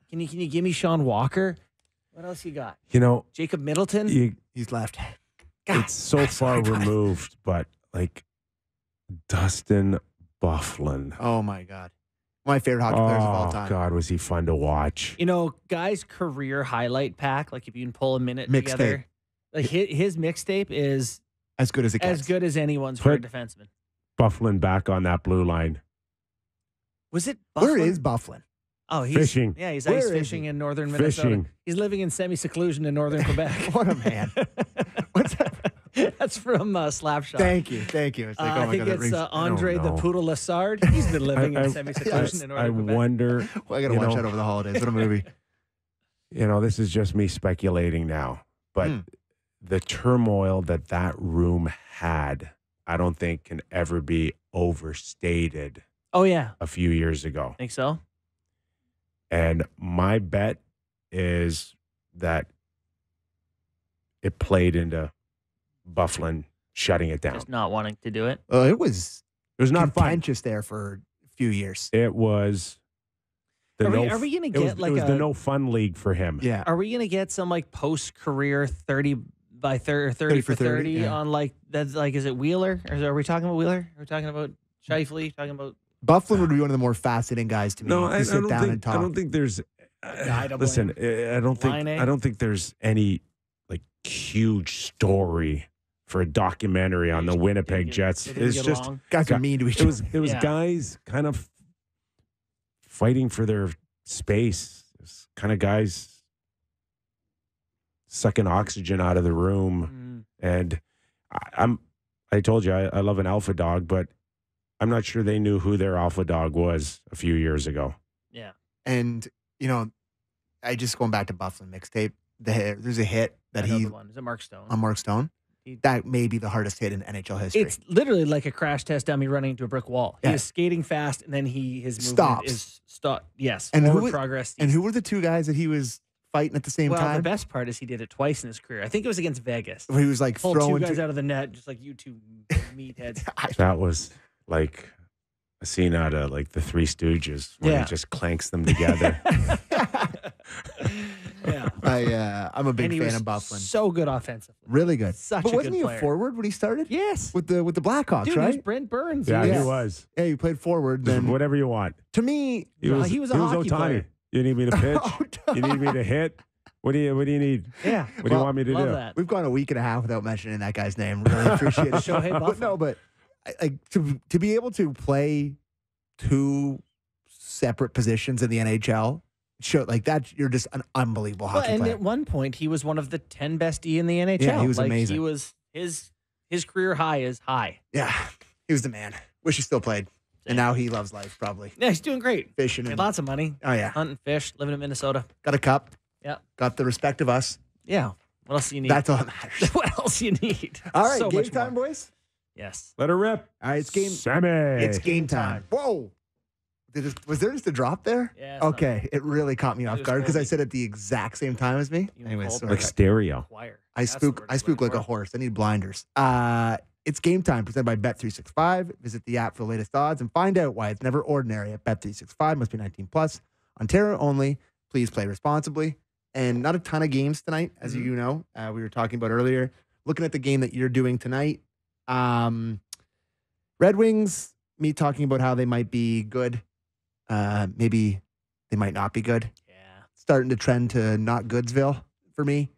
Can you give me Sean Walker? What else you got?
You know,
Jacob Middleton?
He's left.
it's so far removed, but like Dustin Byfuglien.
Oh my God. My favorite hockey players of all
Oh
time.
God, was he fun to watch?
You know, guys' career highlight pack, like if you can pull a minute
Mixtape.
together, like his mixtape is
As good as it gets.
as good as anyone's for a defenseman.
Byfuglien back on that blue line.
Was it
Where
Byfuglien?
is Byfuglien?
Oh, he's
Fishing.
Yeah, he's
Where
ice
is
fishing
he?
in northern Minnesota.
Fishing.
He's living in semi-seclusion in northern Quebec.
What a man. What's that?
That's from Slapshot.
Thank you. Thank you. It's like,
I think
that
it's
rings-
Andre the
know.
Poodle Lassard. He's been living in semi-seclusion in
I
northern Quebec.
wonder,
Well, I got to
you
watch
know,
that over the holidays. What a movie.
this is just me speculating now, but the turmoil that room had, I don't think can ever be overstated
Oh, yeah.
a few years ago.
Think so?
And my bet is that it played into Byfuglien shutting it down.
Just not wanting to do it.
It was
It was not fun.
contentious there for a few years.
It was the
Are we
no.
gonna
it
get
was,
like
it was
a?
the no fun league for him.
Yeah.
Are we going to get some like post-career 30 by 30,
30
for
for 30,
30
yeah.
on like, that's like, is it Wheeler? Or are we talking about Wheeler? Are we talking about Scheifele? Talking about
Byfuglien would be one of the more fascinating guys to me.
No,
to
I
sit
don't
down
think.
and talk.
I don't think there's.
Guy to
Listen, I don't think.
Line A?
I don't think there's any like huge story for a documentary on the Winnipeg Jets.
They didn't
It's
get
just
along.
Guys are mean to each
it was
other.
Yeah.
guys kind of fighting for their space. It was kind of guys sucking oxygen out of the room. And I told you I love an alpha dog, but I'm not sure they knew who their alpha dog was a few years ago.
Yeah.
And, I just going back to Byfuglien mixtape, there's a hit that
Another
he
one. Is it Mark Stone?
on Mark Stone. That may be the hardest hit in NHL history.
It's literally like a crash test dummy running into a brick wall. He
Yeah.
is skating fast, and then his movement
Stops.
is stop. Yes,
And
forward
who-
progress.
and who were the two guys that he was fighting at the same
well, the
time?
best part is he did it twice in his career. I think it was against Vegas.
Where he was like
Pulled two
throwing
guys out of the net, just like you two meatheads.
That was like a scene out of like the Three Stooges where
Yeah.
he just clanks them together.
Yeah,
I'm a big
and he
fan
was
of Byfuglien.
so good offensively.
Really good.
Such
but
a
wasn't
good
he
player.
a forward when he started?
Yes,
With the Blackhawks,
dude, he
right?
was Brent Burns.
Yeah,
Yes.
he was.
Yeah, he played forward. Then
Whatever you want.
to me,
He
Well,
was,
he was a hockey
Ohtani.
player.
You need me to pitch? You need me to hit? What do you need?
Yeah,
What do you want me to
love
do?
that.
we've gone a week and a half without mentioning that guy's name. Really appreciate it.
Shohei
But no, but to be able to play two separate positions in the NHL, show like that, you're just an unbelievable
Well,
hockey
and
player.
at one point, he was one of the 10 best D in the NHL.
Yeah, he was
like,
amazing.
He was his career high is high.
Yeah, he was the man. Wish he still played. And now he loves life, probably
Yeah, he's doing great.
fishing.
Had
And,
lots of money,
oh yeah,
hunting fish, living in Minnesota.
got a cup.
Yeah,
Got the respect of us.
yeah. What else do you need?
That's all that matters.
What else you need?
All right,
So
game
much more.
time, boys.
Yes.
Let her rip.
All right, it's game.
Sammy.
It's game time. Whoa. Was there just a drop there?
Yeah, it's not-
Okay, it really caught me off
was
guard because I
cold.
said it at the exact same time as me.
You
Anyways,
cold.
sorry.
Like stereo.
Choir.
I
That's the
spook
word
I
I'm
spook
looking
like a
for.
horse. I need blinders. It's game time presented by Bet365. Visit the app for the latest odds and find out why it's never ordinary at Bet365. Must be 18 plus. Ontario only. Please play responsibly. And not a ton of games tonight, as you know. We were talking about earlier. Looking at the game that you're doing tonight. Red Wings, me talking about how they might be good. Maybe they might not be good.
Yeah.
Starting to trend to not goodsville for me.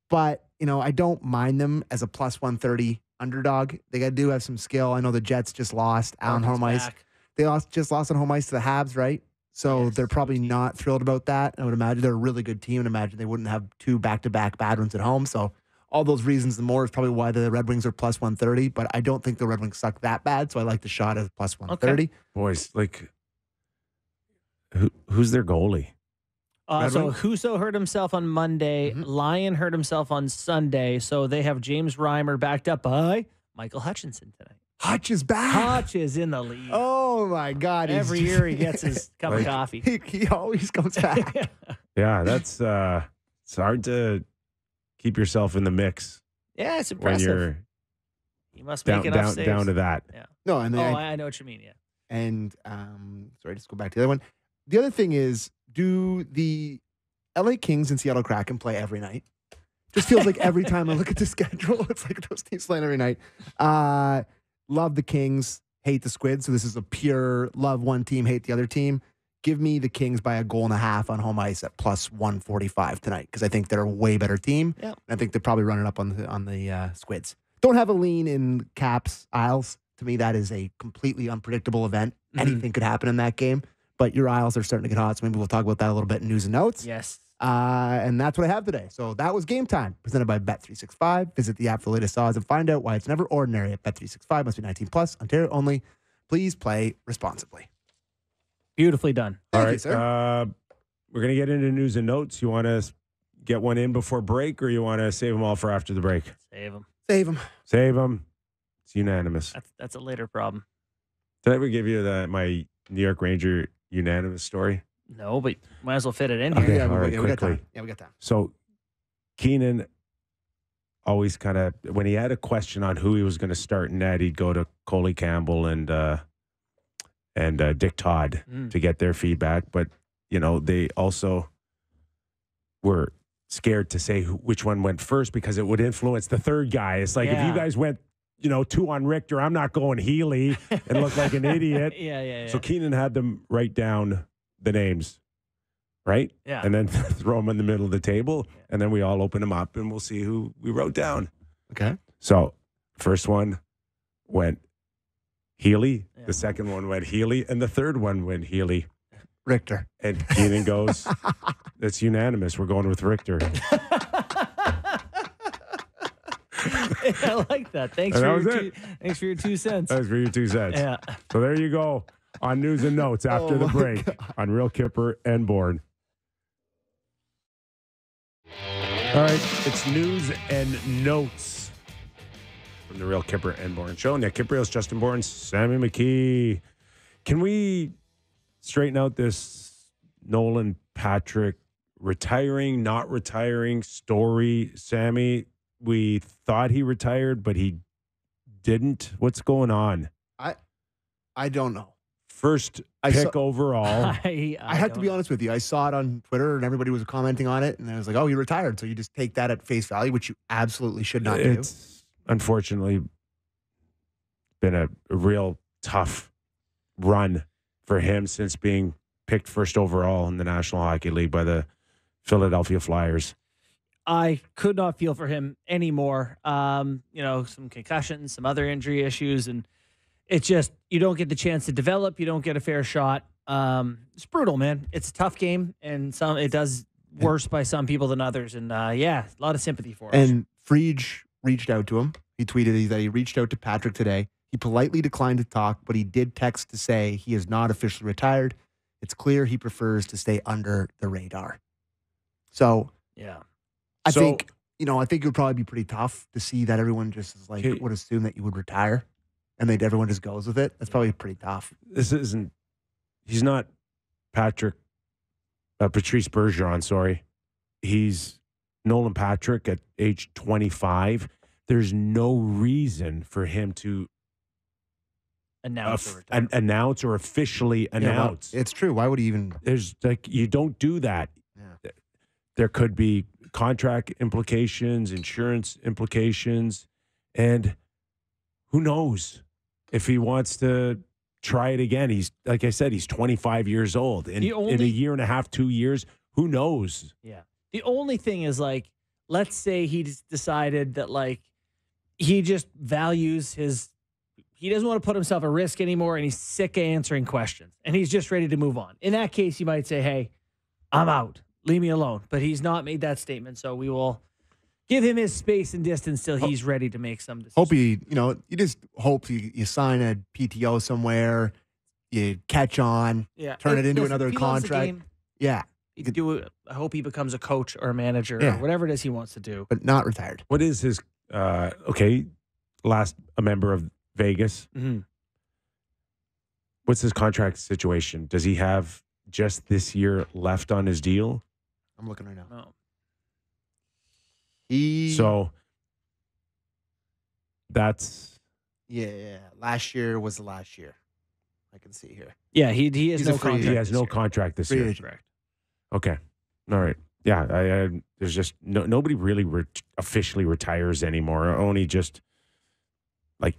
But, I don't mind them as a plus 130 underdog. They do have some skill. I know the Jets just lost on
Barton's
home ice.
back.
They just lost on home ice to the Habs, right? So
Yes.
they're probably not thrilled about that. I would imagine they're a really good team and imagine they wouldn't have 2 back-to-back bad ones at home. So all those reasons and more is probably why the Red Wings are plus 130. But I don't think the Red Wings suck that bad. So I like the shot at plus 130.
Boys, like, who's their goalie?
Red
So
Wings?
Husso hurt himself on Monday.
Mhm.
Lyon hurt himself on Sunday. So they have James Reimer backed up by Michael Hutchinson tonight.
Hutch is back.
Hutch is in the lead.
Oh, my God. he's
Every
just-
year he gets his cup of
Like-
coffee.
he always comes back.
Yeah, that's it's hard to keep yourself in the mix
Yeah, it's
when
impressive.
you're
He must make enough saves.
down to that.
No, and
Oh,
then
I know what you mean. Yeah.
And sorry, just go back to the other one. The other thing is, do the LA Kings and Seattle Kraken play every night? Just feels like every time I look at the schedule, it's like those teams playing every night. Love the Kings, hate the Squids. So this is a pure love one team, hate the other team. Give me the Kings by 1.5 goals on home ice at plus 145 tonight because I think they're a way better team.
Yeah.
And I think they're probably running up on the Squids. Don't have a lean in Caps Isles. To me, that is a completely unpredictable event. Anything could happen in that game. But your Isles are starting to get hot, so maybe we'll talk about that a little bit in news and notes.
Yes.
And that's what I have today. So that was Game Time, presented by Bet365. Visit the app for the latest odds and find out why it's never ordinary at Bet365. Must be 18 plus. Ontario only. Please play responsibly.
Beautifully done.
All
Thank you,
right,
sir.
we're gonna get into news and notes. You want to get one in before break, or you want to save them all for after the break?
Save him.
Save them.
Save them. It's unanimous.
That's a later problem.
Did I ever give you my New York Ranger unanimous story?
No, but might as well fit it in
Okay,
here.
Yeah,
all right,
we got
quickly.
time. Yeah, we got time.
So Keenan always kind of, when he had a question on who he was going to start in net, he'd go to Coley Campbell and Dick Todd to get their feedback. But, they also were scared to say which one went first because it would influence the third guy. It's like, if you guys went, 2 on Richter, I'm not going Healy and look like an idiot.
Yeah.
So Keenan had them write down the names, right?
Yeah.
And then throw them in the middle of the table, and then we all open them up, and we'll see who we wrote down.
Okay.
So first one went Healy,
Yeah.
the second one went Healy, and the third one went Healy.
Richter.
And Keenan goes, "That's unanimous. We're going with Richter."
I like that. Thanks
And
for
that
your
was
thanks for your 2 cents.
That's for your 2 cents.
Yeah.
So there you go on news and notes after
Oh
the
my
break
God.
on Real Kyper and Bourne. All right, it's news and notes from the Real Kyper and Bourne show. Nick Kypreos, Justin Bourne, Sammy McKee. Can we straighten out this Nolan Patrick retiring, not retiring story, Sammy? We thought he retired, but he didn't. What's going on?
I don't know.
First
I
pick
saw-
overall.
I have to be honest with you. I saw it on Twitter and everybody was commenting on it. And I was like, oh, he retired. So you just take that at face value, which you absolutely should not do.
It's unfortunately been a real tough run for him since being picked first overall in the National Hockey League by the Philadelphia Flyers.
I could not feel for him anymore. Some concussions, some other injury issues, and it's just you don't get the chance to develop. You don't get a fair shot. It's brutal, man. It's a tough game, and it does worse by some people than others. And a lot of sympathy for us.
And Frege reached out to him. He tweeted that he reached out to Patrick today. He politely declined to talk, but he did text to say he is not officially retired. It's clear he prefers to stay under the radar. So
yeah.
I
So,
think I think it would probably be pretty tough to see that everyone just is like
Okay.
would assume that you would retire, and everyone just goes with it. That's probably pretty tough.
He's not Patrice Bergeron, sorry. He's Nolan Patrick at age 25. There's no reason for him to announce or officially announce.
It's true. Why would he even?
There's you don't do that.
Yeah.
There could be contract implications, insurance implications, and who knows if he wants to try it again. He's, like I said, he's 25 years old. In a year and a half, 2 years, who knows?
Yeah. The only thing is, like, let's say he decided that, like, he just values he doesn't want to put himself at risk anymore, and he's sick of answering questions, and he's just ready to move on. In that case, you might say, hey, I'm out. Leave me alone. But he's not made that statement, so we will give him his space and distance till he's ready to make some decisions.
Hope you just hope you sign a PTO somewhere, you catch on, turn it into another contract.
I hope he becomes a coach or a manager or whatever it is he wants to do.
But not retired.
What is his, a member of Vegas?
Mm-hmm.
What's his contract situation? Does he have just this year left on his deal?
I'm looking right now.
Oh.
So that's
last year was the last year. I can see here.
Yeah, he has no contract.
He has no contract this year.
Correct.
Okay. All right. Yeah. There's just nobody really officially retires anymore. Only just like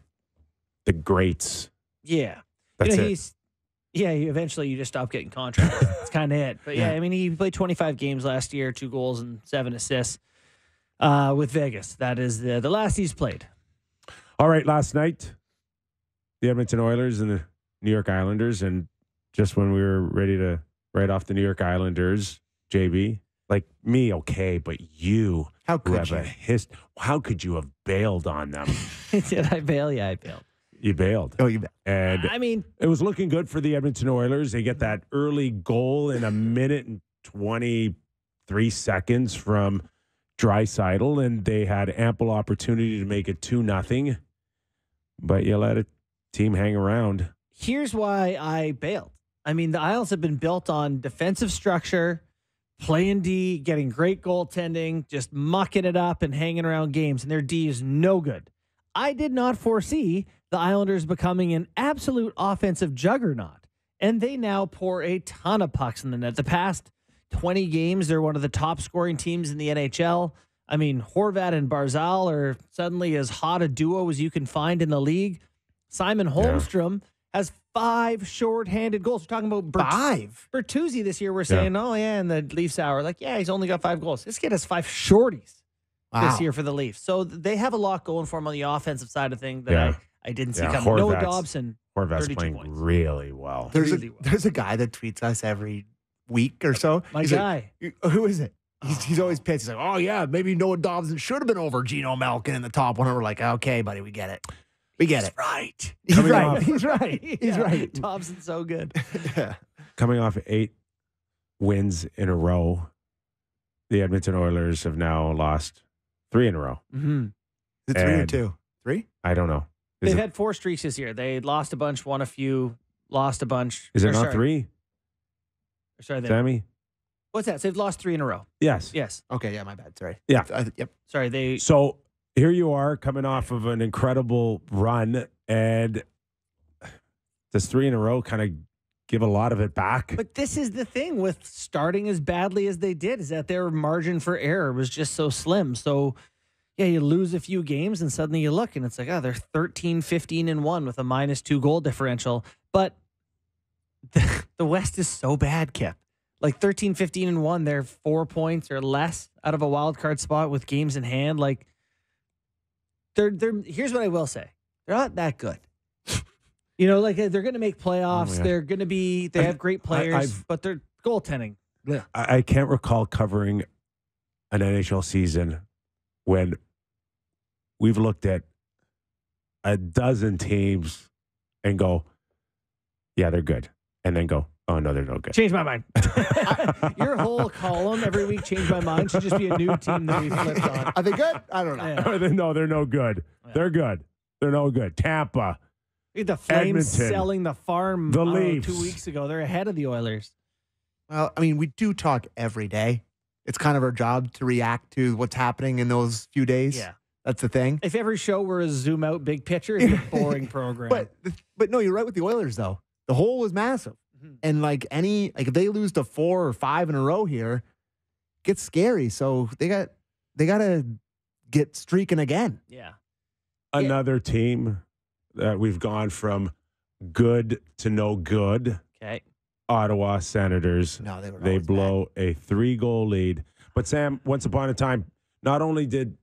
the greats.
Yeah.
That's it.
Eventually you just stop getting contracts. That's kind of it. But I mean, he played 25 games last year, 2 goals and 7 assists with Vegas. That is the last he's played.
All right. Last night, the Edmonton Oilers and the New York Islanders. And just when we were ready to write off the New York Islanders, JB, like me, okay, but you,
how could
you have bailed on them?
Did I bail? Yeah, I bailed.
You bailed.
Oh, you bailed.
And
I mean,
it was looking good for the Edmonton Oilers. They get that early goal in 1 minute and 23 seconds from Draisaitl, and they had ample opportunity to make it 2-0. But you let a team hang around.
Here's why I bailed. I mean, the Isles have been built on defensive structure, playing D, getting great goaltending, just mucking it up and hanging around games, and their D is no good. I did not foresee the Islanders becoming an absolute offensive juggernaut, and they now pour a ton of pucks in the net. The past 20 games, they're one of the top scoring teams in the NHL. I mean, Horvat and Barzal are suddenly as hot a duo as you can find in the league. Simon Holmstrom has 5 short-handed goals. We're talking about
5.
Bertuzzi this year. We're saying, in the Leafs hour, like, he's only got 5 goals. This kid has 5 shorties this year for the Leafs. So they have a lot going for them on the offensive side of things that I didn't see coming. Noah Dobson,
Horvat's playing
points.
really well.
There's a guy that tweets us every week or so.
He's
guy. Like, who is it? He's always pissed. He's like, oh, yeah, maybe Noah Dobson should have been over Geno Malkin in the top one. And we're like, okay, buddy, we get it. We get it.
Right.
He's right. He's right. He's right.
Dobson's so good.
Coming off 8 wins in a row, the Edmonton Oilers have now lost 3 in a row.
Mm-hmm.
Is it 3 or 2? 3?
I don't know.
They've had 4 streaks this year. They lost a bunch, won a few, lost a bunch.
Is it not 3?
Sorry,
Sammy?
What's that? So they've lost 3 in a row.
Yes.
Okay, yeah, my bad. Sorry.
Yeah.
Yep.
Sorry,
So here you are coming off of an incredible run, and does 3 in a row kind of give a lot of it back?
But this is the thing with starting as badly as they did, is that their margin for error was just so slim. So, you lose a few games and suddenly you look and it's like, they're 13-15-1 with a -2 goal differential. But the West is so bad, Kip. Like 13-15-1, they're 4 points or less out of a wild card spot with games in hand. Like, they're here's what I will say. They're not that good. Like they're going to make playoffs. They're going to be, they have great players, but they're goaltending.
I can't recall covering an NHL season when we've looked at a dozen teams and go, yeah, they're good. And then go, Oh, no, they're no good.
Change my mind. Your whole column every week, change my mind, should just be a new team that we flipped on.
Are they good? I don't know.
Yeah.
No, they're no good.
Yeah.
They're good. They're no good. Tampa.
The Flames
Edmonton.
selling the farm
The Leafs.
2 weeks ago. They're ahead of the Oilers.
Well, I mean, we do talk every day. It's kind of our job to react to what's happening in those few days.
Yeah.
That's the thing.
If every show were a zoom out big picture, it'd be a boring program.
But no, you're right with the Oilers, though. The hole is massive. And if they lose to 4 or 5 in a row here, it gets scary. So they got to get streaking again.
Yeah.
Another team that we've gone from good to no good.
Okay.
Ottawa Senators.
No,
they blow a 3-goal lead. But Sam, once upon a time, not only did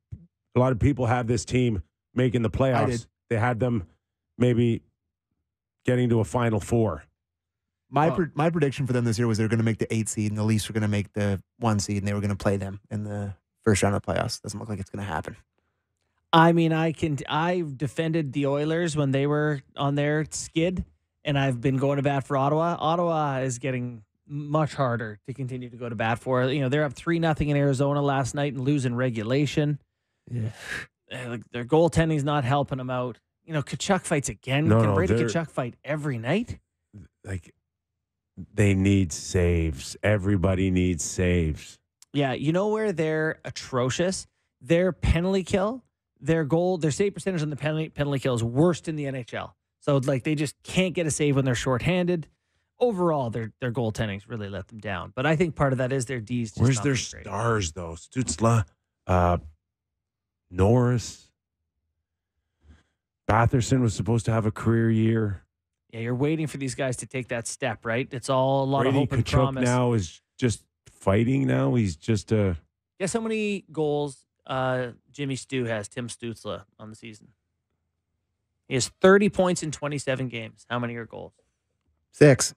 a lot of people have this team making the playoffs, they had them maybe getting to a Final Four.
My prediction for them this year was they were going to make the 8 seed, and the Leafs were going to make the 1 seed, and they were going to play them in the first round of the playoffs. Doesn't look like it's going to happen.
I mean, I've defended the Oilers when they were on their skid, and I've been going to bat for Ottawa. Ottawa is getting much harder to continue to go to bat for. You know, they're up 3-0 in Arizona last night and losing regulation.
Yeah.
Their goaltending's not helping them out. You know, Tkachuk fights again. Can Brady Tkachuk fight every night?
They need saves. Everybody needs saves.
Yeah, you know where they're atrocious? Their penalty kill, their save percentage on the penalty kill is worst in the NHL. So they just can't get a save when they're shorthanded. Overall, their goaltending's really let them down. But I think part of that is their D's.
Where's their stars though? Stützle, Norris, Batherson was supposed to have a career year.
Yeah, you're waiting for these guys to take that step, right? It's all a lot
Brady
of hope and
Tkachuk
promise.
now is just fighting now. He's just a...
Guess how many goals Jimmy Stu has, Tim Stützle, on the season? He has 30 points in 27 games. How many are goals?
6.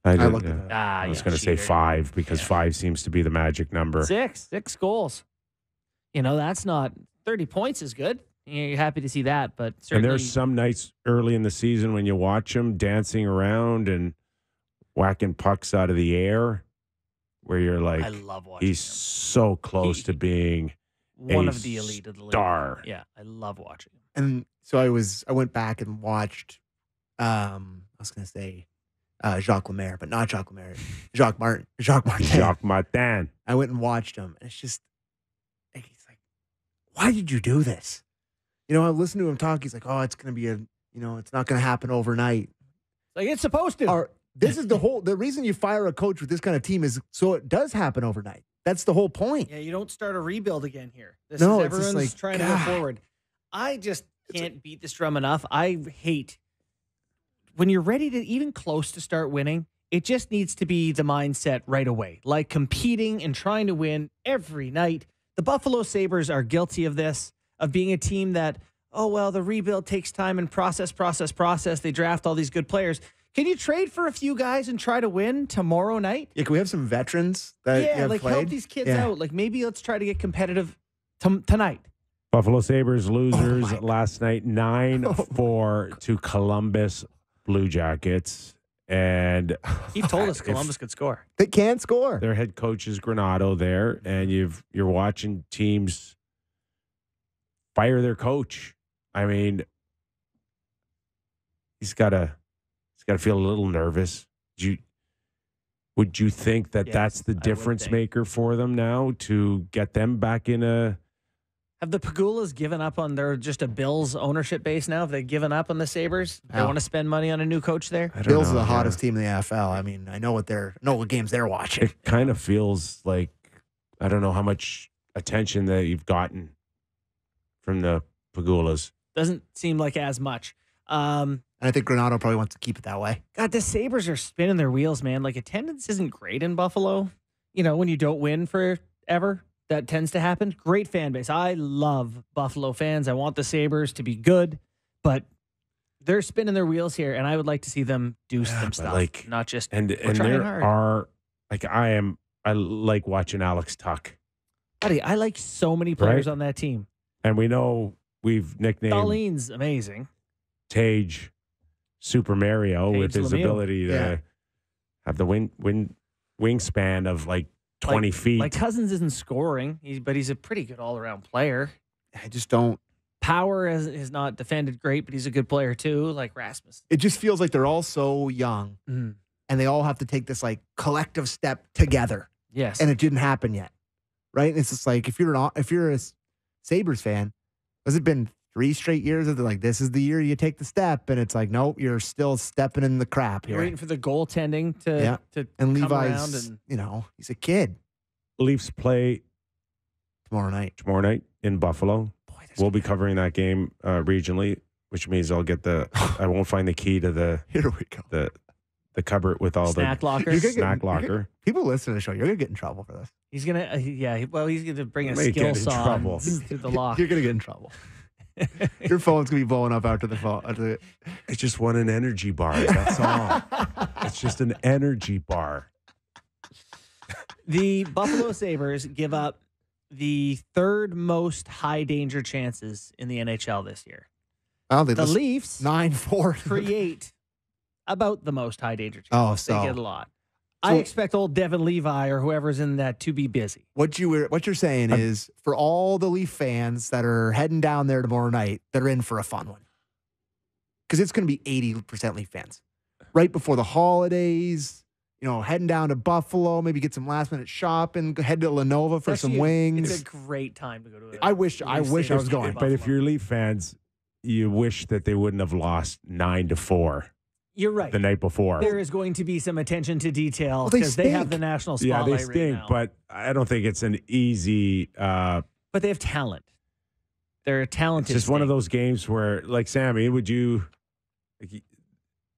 I
looked at it.
I was going to say 5 because 5 seems to be the magic number.
6 goals. You know, that's not 30 points is good. You're happy to see that, but certainly.
And there's some nights early in the season when you watch him dancing around and whacking pucks out of the air, where you're like,
I love watching
he's
him.
so close to being
one of the elite of the league.
Star.
Yeah, I love watching him.
And so I went back and watched. I was going to say Jacques Lemaire, but not Jacques Lemaire. Jacques Martin.
Jacques Martin.
I went and watched him, and it's just, he's like, why did you do this? You know, I listened to him talk. He's like, oh, it's going to be it's not going to happen overnight.
Like, it's supposed to.
This is the reason you fire a coach with this kind of team is so it does happen overnight. That's the whole point.
Yeah, you don't start a rebuild again here.
No,
is
it's just
everyone's
like,
trying to go forward. I just can't beat this drum enough. I hate when you're ready to even close to start winning. It just needs to be the mindset right away, like competing and trying to win every night. The Buffalo Sabres are guilty of this, of being a team that, oh, well, the rebuild takes time and process. They draft all these good players. Can you trade for a few guys and try to win tomorrow night?
Yeah, can we have some veterans that have played?
Help these kids out. Like, maybe let's try to get competitive tonight.
Buffalo Sabres losers last night, 9-4 to Columbus Blue Jackets. And
He told us Columbus could score.
They can score.
Their head coach is Granato there, and you're watching teams fire their coach. I mean, he's got to feel a little nervous. Would you think that that's the difference maker for them now to get them back in a?
Have the Pagulas given up on their just a Bills ownership base now? Have they given up on the Sabres? They want to spend money on a new coach there?
Bills are the hottest team in the NFL. I mean, I know what games they're watching.
It kind of feels like, I don't know how much attention that you've gotten from the Pagulas.
Doesn't seem like as much.
And I think Granato probably wants to keep it that way.
God, the Sabres are spinning their wheels, man. Like, attendance isn't great in Buffalo. You know, when you don't win forever. That tends to happen. Great fan base. I love Buffalo fans. I want the Sabres to be good, but they're spinning their wheels here, and I would like to see them do some stuff, not just
and there hard. Are like I like watching Alex Tuck.
Buddy, I like so many players on that team,
and we know we've nicknamed have the wingspan of like 20 feet.
Like Cousins isn't scoring, but he's a pretty good all-around player.
I just don't.
Power has not defended great, but he's a good player too, like Rasmus.
It just feels like they're all so young, and they all have to take this like collective step together.
Yes,
and it didn't happen yet, right? And it's just like if you're a Sabres fan, has it been 3 straight years of like this is the year you take the step, and it's like nope, you're still stepping in the crap.
You're waiting for the goaltending to
and
come
Levi's
around and
he's a kid.
Leafs play
tomorrow night
in Buffalo. We'll be covering that game regionally, which means I'll get I won't find the key to the
here we go
the cupboard with all
snack
the
locker.
Snack locker.
People listen to the show. You're gonna get in trouble for this.
He's gonna he's gonna bring a
May
skill
get in
saw
trouble.
through the lock.
You're gonna get in trouble. Your phone's gonna be blowing up after the phone.
I just want an energy bar. That's all. It's just an energy bar.
The Buffalo Sabres give up the 3rd most high danger chances in the NHL this year.
Oh,
the Leafs
9-4
create about the most high danger chances.
Oh, so
they get a lot. I expect old Devin Levi or whoever's in that to be busy.
What you're saying is for all the Leaf fans that are heading down there tomorrow night, they're in for a fun one. Because it's going to be 80% Leaf fans. Right before the holidays, heading down to Buffalo, maybe get some last minute shopping, head to Lenova for some wings.
It's a great time to go to it.
I wish I was going.
But if you're Leaf fans, you wish that they wouldn't have lost 9-4.
You're right.
The night before.
There is going to be some attention to detail because they have the national spotlight.
Yeah, they stink,
right now.
but I don't think it's an easy.
But they have talent. They're a talented.
It's just one of those games where, like Sammy, would you?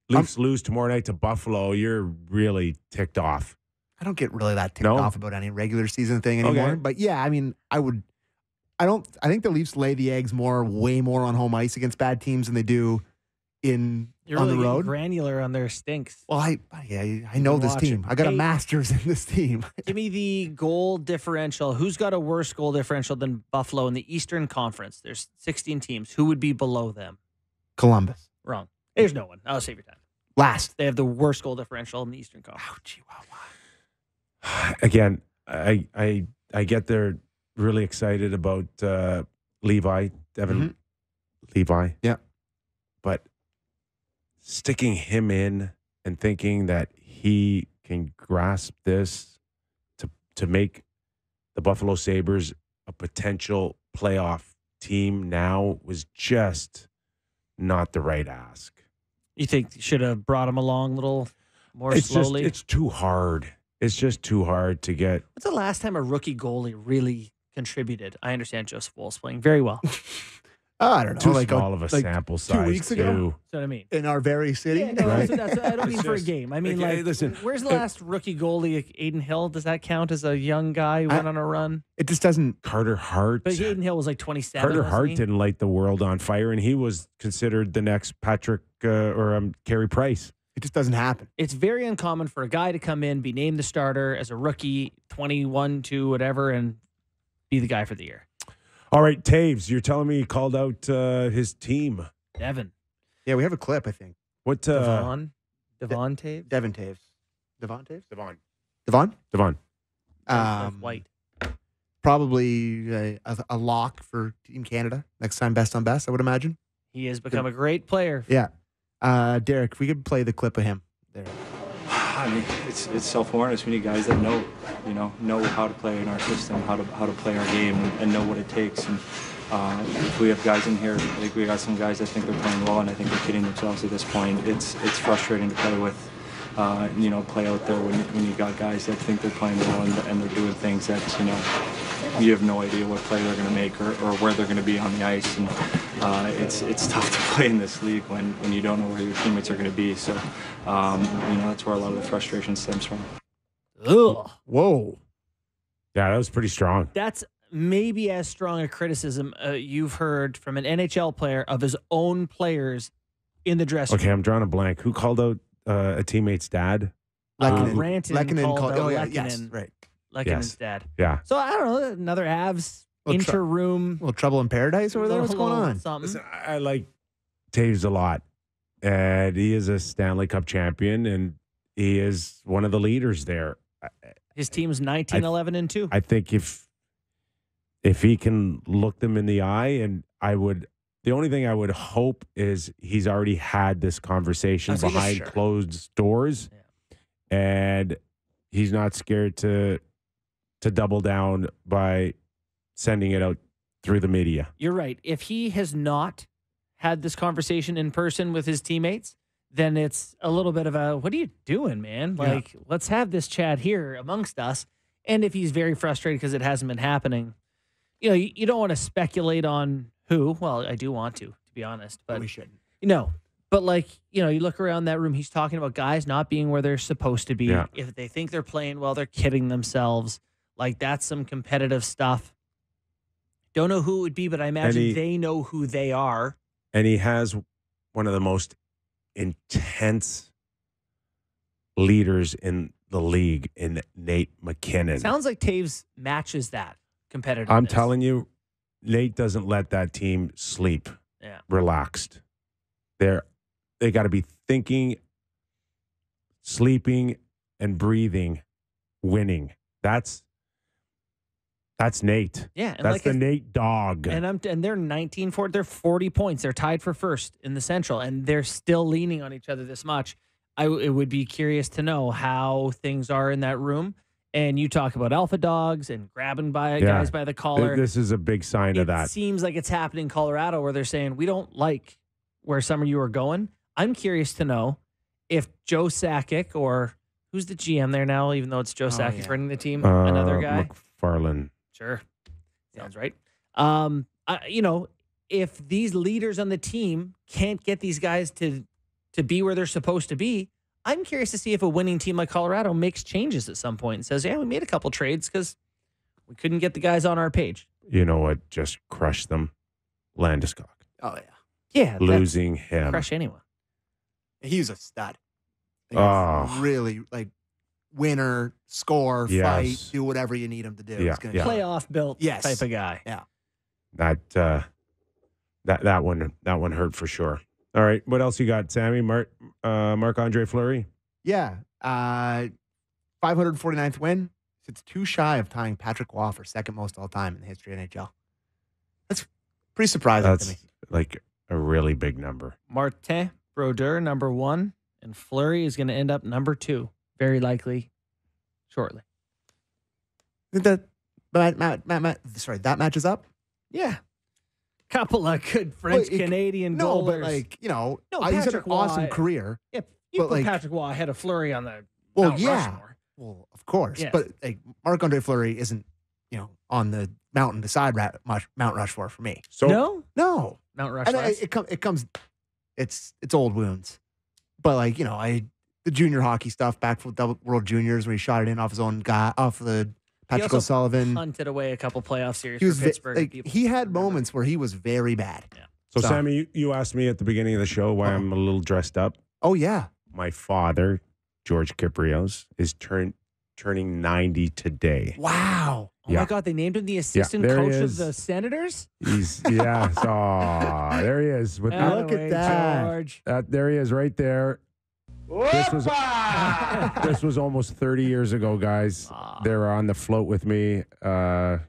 Leafs lose tomorrow night to Buffalo, you're really ticked off.
I don't get really that ticked off about any regular season thing anymore.
Okay.
But yeah, I mean, I think the Leafs lay the eggs way more on home ice against bad teams than they do on the road.
Granular on their stinks.
Well, I know this team. I got a master's in this team.
Give me the goal differential. Who's got a worse goal differential than Buffalo in the Eastern Conference? There's 16 teams. Who would be below them?
Columbus.
Wrong. There's no one. I'll save your time.
Last.
They have the worst goal differential in the Eastern Conference.
Ouch,
Again, I get they're really excited about Devin Levi.
Yeah.
But sticking him in and thinking that he can grasp this to make the Buffalo Sabres a potential playoff team now was just not the right ask.
You think you should have brought him along a little more slowly?
It's too hard. It's just too hard to get.
What's the last time a rookie goalie really contributed? I understand Joseph Woll's playing very well.
I don't know.
Too small of a sample size.
2 weeks ago.
That's what I mean.
In our very city.
Yeah, no,
right?
that's I don't mean for a game. I mean,
listen.
Where's the last rookie goalie? Aiden Hill? Does that count as a young guy who went on a run?
It just doesn't.
Carter Hart.
But Aiden Hill was like 27.
Carter Hart didn't light the world on fire, and he was considered the next Patrick Carey Price.
It just doesn't happen.
It's very uncommon for a guy to come in, be named the starter as a rookie, 21 to whatever, and be the guy for the year.
All right, Taves, you're telling me he called out his team.
Devin.
Yeah, we have a clip, I think.
What?
Devon Taves?
Devin Taves. Devon Taves?
Devon.
White.
Probably a lock for Team Canada. Next time, best on best, I would imagine.
He has become a great player.
Yeah. Derek, if we could play the clip of him there.
I mean, it's self-awareness. We need guys that know how to play in our system, how to play our game, and know what it takes. And if we have guys in here, I think we got some guys that think they're playing well, and I think they're kidding themselves at this point. It's frustrating to play with, play out there when you got guys that think they're playing well and they're doing things that you have no idea what play they're going to make or where they're going to be on the ice. And it's tough to play in this league when you don't know where your teammates are going to be. So, that's where a lot of the frustration stems from.
Ugh.
Whoa.
Yeah, that was pretty strong.
That's maybe as strong a criticism you've heard from an NHL player of his own players in the dressing room.
Okay, I'm drawing a blank. Who called out a teammate's dad?
Rantanen called out Lehkonen.
Yes, right.
Lekkonen's dad.
Yeah.
So, I don't know, another Avs interroom.
Little trouble in paradise over there? What's going on?
Something.
Listen, I like Taves a lot, and he is a Stanley Cup champion, and he is one of the leaders there.
His team's 19-11-2.
I think if he can look them in the eye, and the only thing I would hope is he's already had this conversation behind closed doors, and he's not scared to double down by sending it out through the media.
You're right. If he has not had this conversation in person with his teammates, then it's a little bit of a, what are you doing, man? Like, let's have this chat here amongst us. And if he's very frustrated because it hasn't been happening, you don't want to speculate on who. Well, I do want to be honest, but
we shouldn't.
But you look around that room, he's talking about guys not being where they're supposed to be.
Yeah.
If they think they're playing well, they're kidding themselves. Like, that's some competitive stuff. Don't know who it would be, but I imagine they know who they are.
And he has one of the most intense leaders in the league in Nate McKinnon.
Sounds like Taves matches that competitiveness.
I'm telling you, Nate doesn't let that team sleep.
Yeah.
Relaxed. They got to be thinking, sleeping, and breathing, winning. That's Nate.
Yeah, and
that's the Nate dog.
And they're 19-4. They're 40 points. They're tied for first in the Central, and they're still leaning on each other this much. It would be curious to know how things are in that room. And you talk about alpha dogs and grabbing guys by the collar.
This is a big sign of that.
It seems like it's happening in Colorado, where they're saying, we don't like where some of you are going. I'm curious to know if Joe Sakic, or who's the GM there now, even though it's Joe Sakic running the team, another guy.
McFarland.
Sure. Sounds right. If these leaders on the team can't get these guys to be where they're supposed to be, I'm curious to see if a winning team like Colorado makes changes at some point and says, we made a couple trades because we couldn't get the guys on our page.
You know what just crushed them? Landeskog.
Oh, yeah.
Yeah.
Losing him.
Crush anyone.
He's a stud. Really, winner, score, fight, do whatever you need him to do.
Yeah,
Playoff built type of guy.
Yeah.
That one hurt for sure. All right, what else you got, Sammy? Marc-Andre Fleury?
Yeah. 549th win. It's too shy of tying Patrick Waugh for second most all time in the history of NHL. That's pretty surprising to me.
Like a really big number.
Martin Brodeur, number 1, and Fleury is going to end up number 2, very likely shortly.
That matches up?
Yeah. Couple of good French-Canadian goalers.
But he's had an awesome career.
Yeah, you put Patrick Waugh ahead of Fleury on the Mount Rushmore.
Well, of course.
Yes.
But Marc-Andre Fleury isn't, on the mountain beside Mount Rushmore for me.
So
No.
Mount Rushmore.
It comes, it's old wounds. But the junior hockey stuff back for the World Juniors when he shot it in off his own guy, off the Patrick O'Sullivan.
Hunted away a couple playoff series for Pittsburgh.
He had moments where he was very bad.
Yeah.
So, Sammy, you asked me at the beginning of the show why I'm a little dressed up.
Oh, yeah.
My father, George Kypreos, is turning 90 today.
Wow.
Oh, my God. They named him the assistant coach of the Senators?
He's, there he is.
Look at that.
George.
There he is right there. This was almost 30 years ago, guys. They were on the float with me at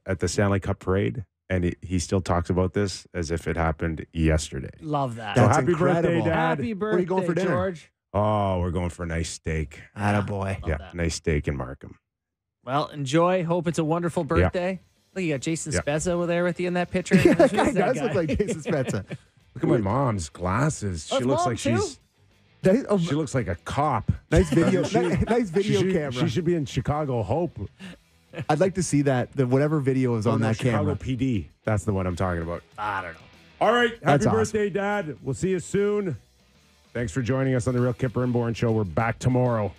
the Stanley Cup parade, and he still talks about this as if it happened yesterday.
Love that.
That's
happy
incredible.
birthday, Dad.
Happy birthday,
Where are you going for dinner?
George.
Oh, we're going for a nice steak.
Attaboy.
Yeah,
that.
nice steak in Markham.
Well, enjoy. Hope it's a wonderful birthday. Look, you got Jason Spezza over there with you in that picture.
Yeah, that guy does look like Jason Spezza.
Look at my mom's glasses. She looks like
too?
she looks like a cop.
Nice video. Nice video camera.
She should be in Chicago Hope.
I'd like to see that. Whatever video is on that
Chicago
camera.
PD. That's the one I'm talking about.
I don't know.
All right.
That's
Happy
awesome.
birthday, Dad. We'll see you soon. Thanks for joining us on the Real Kyper and Bourne Show. We're back tomorrow.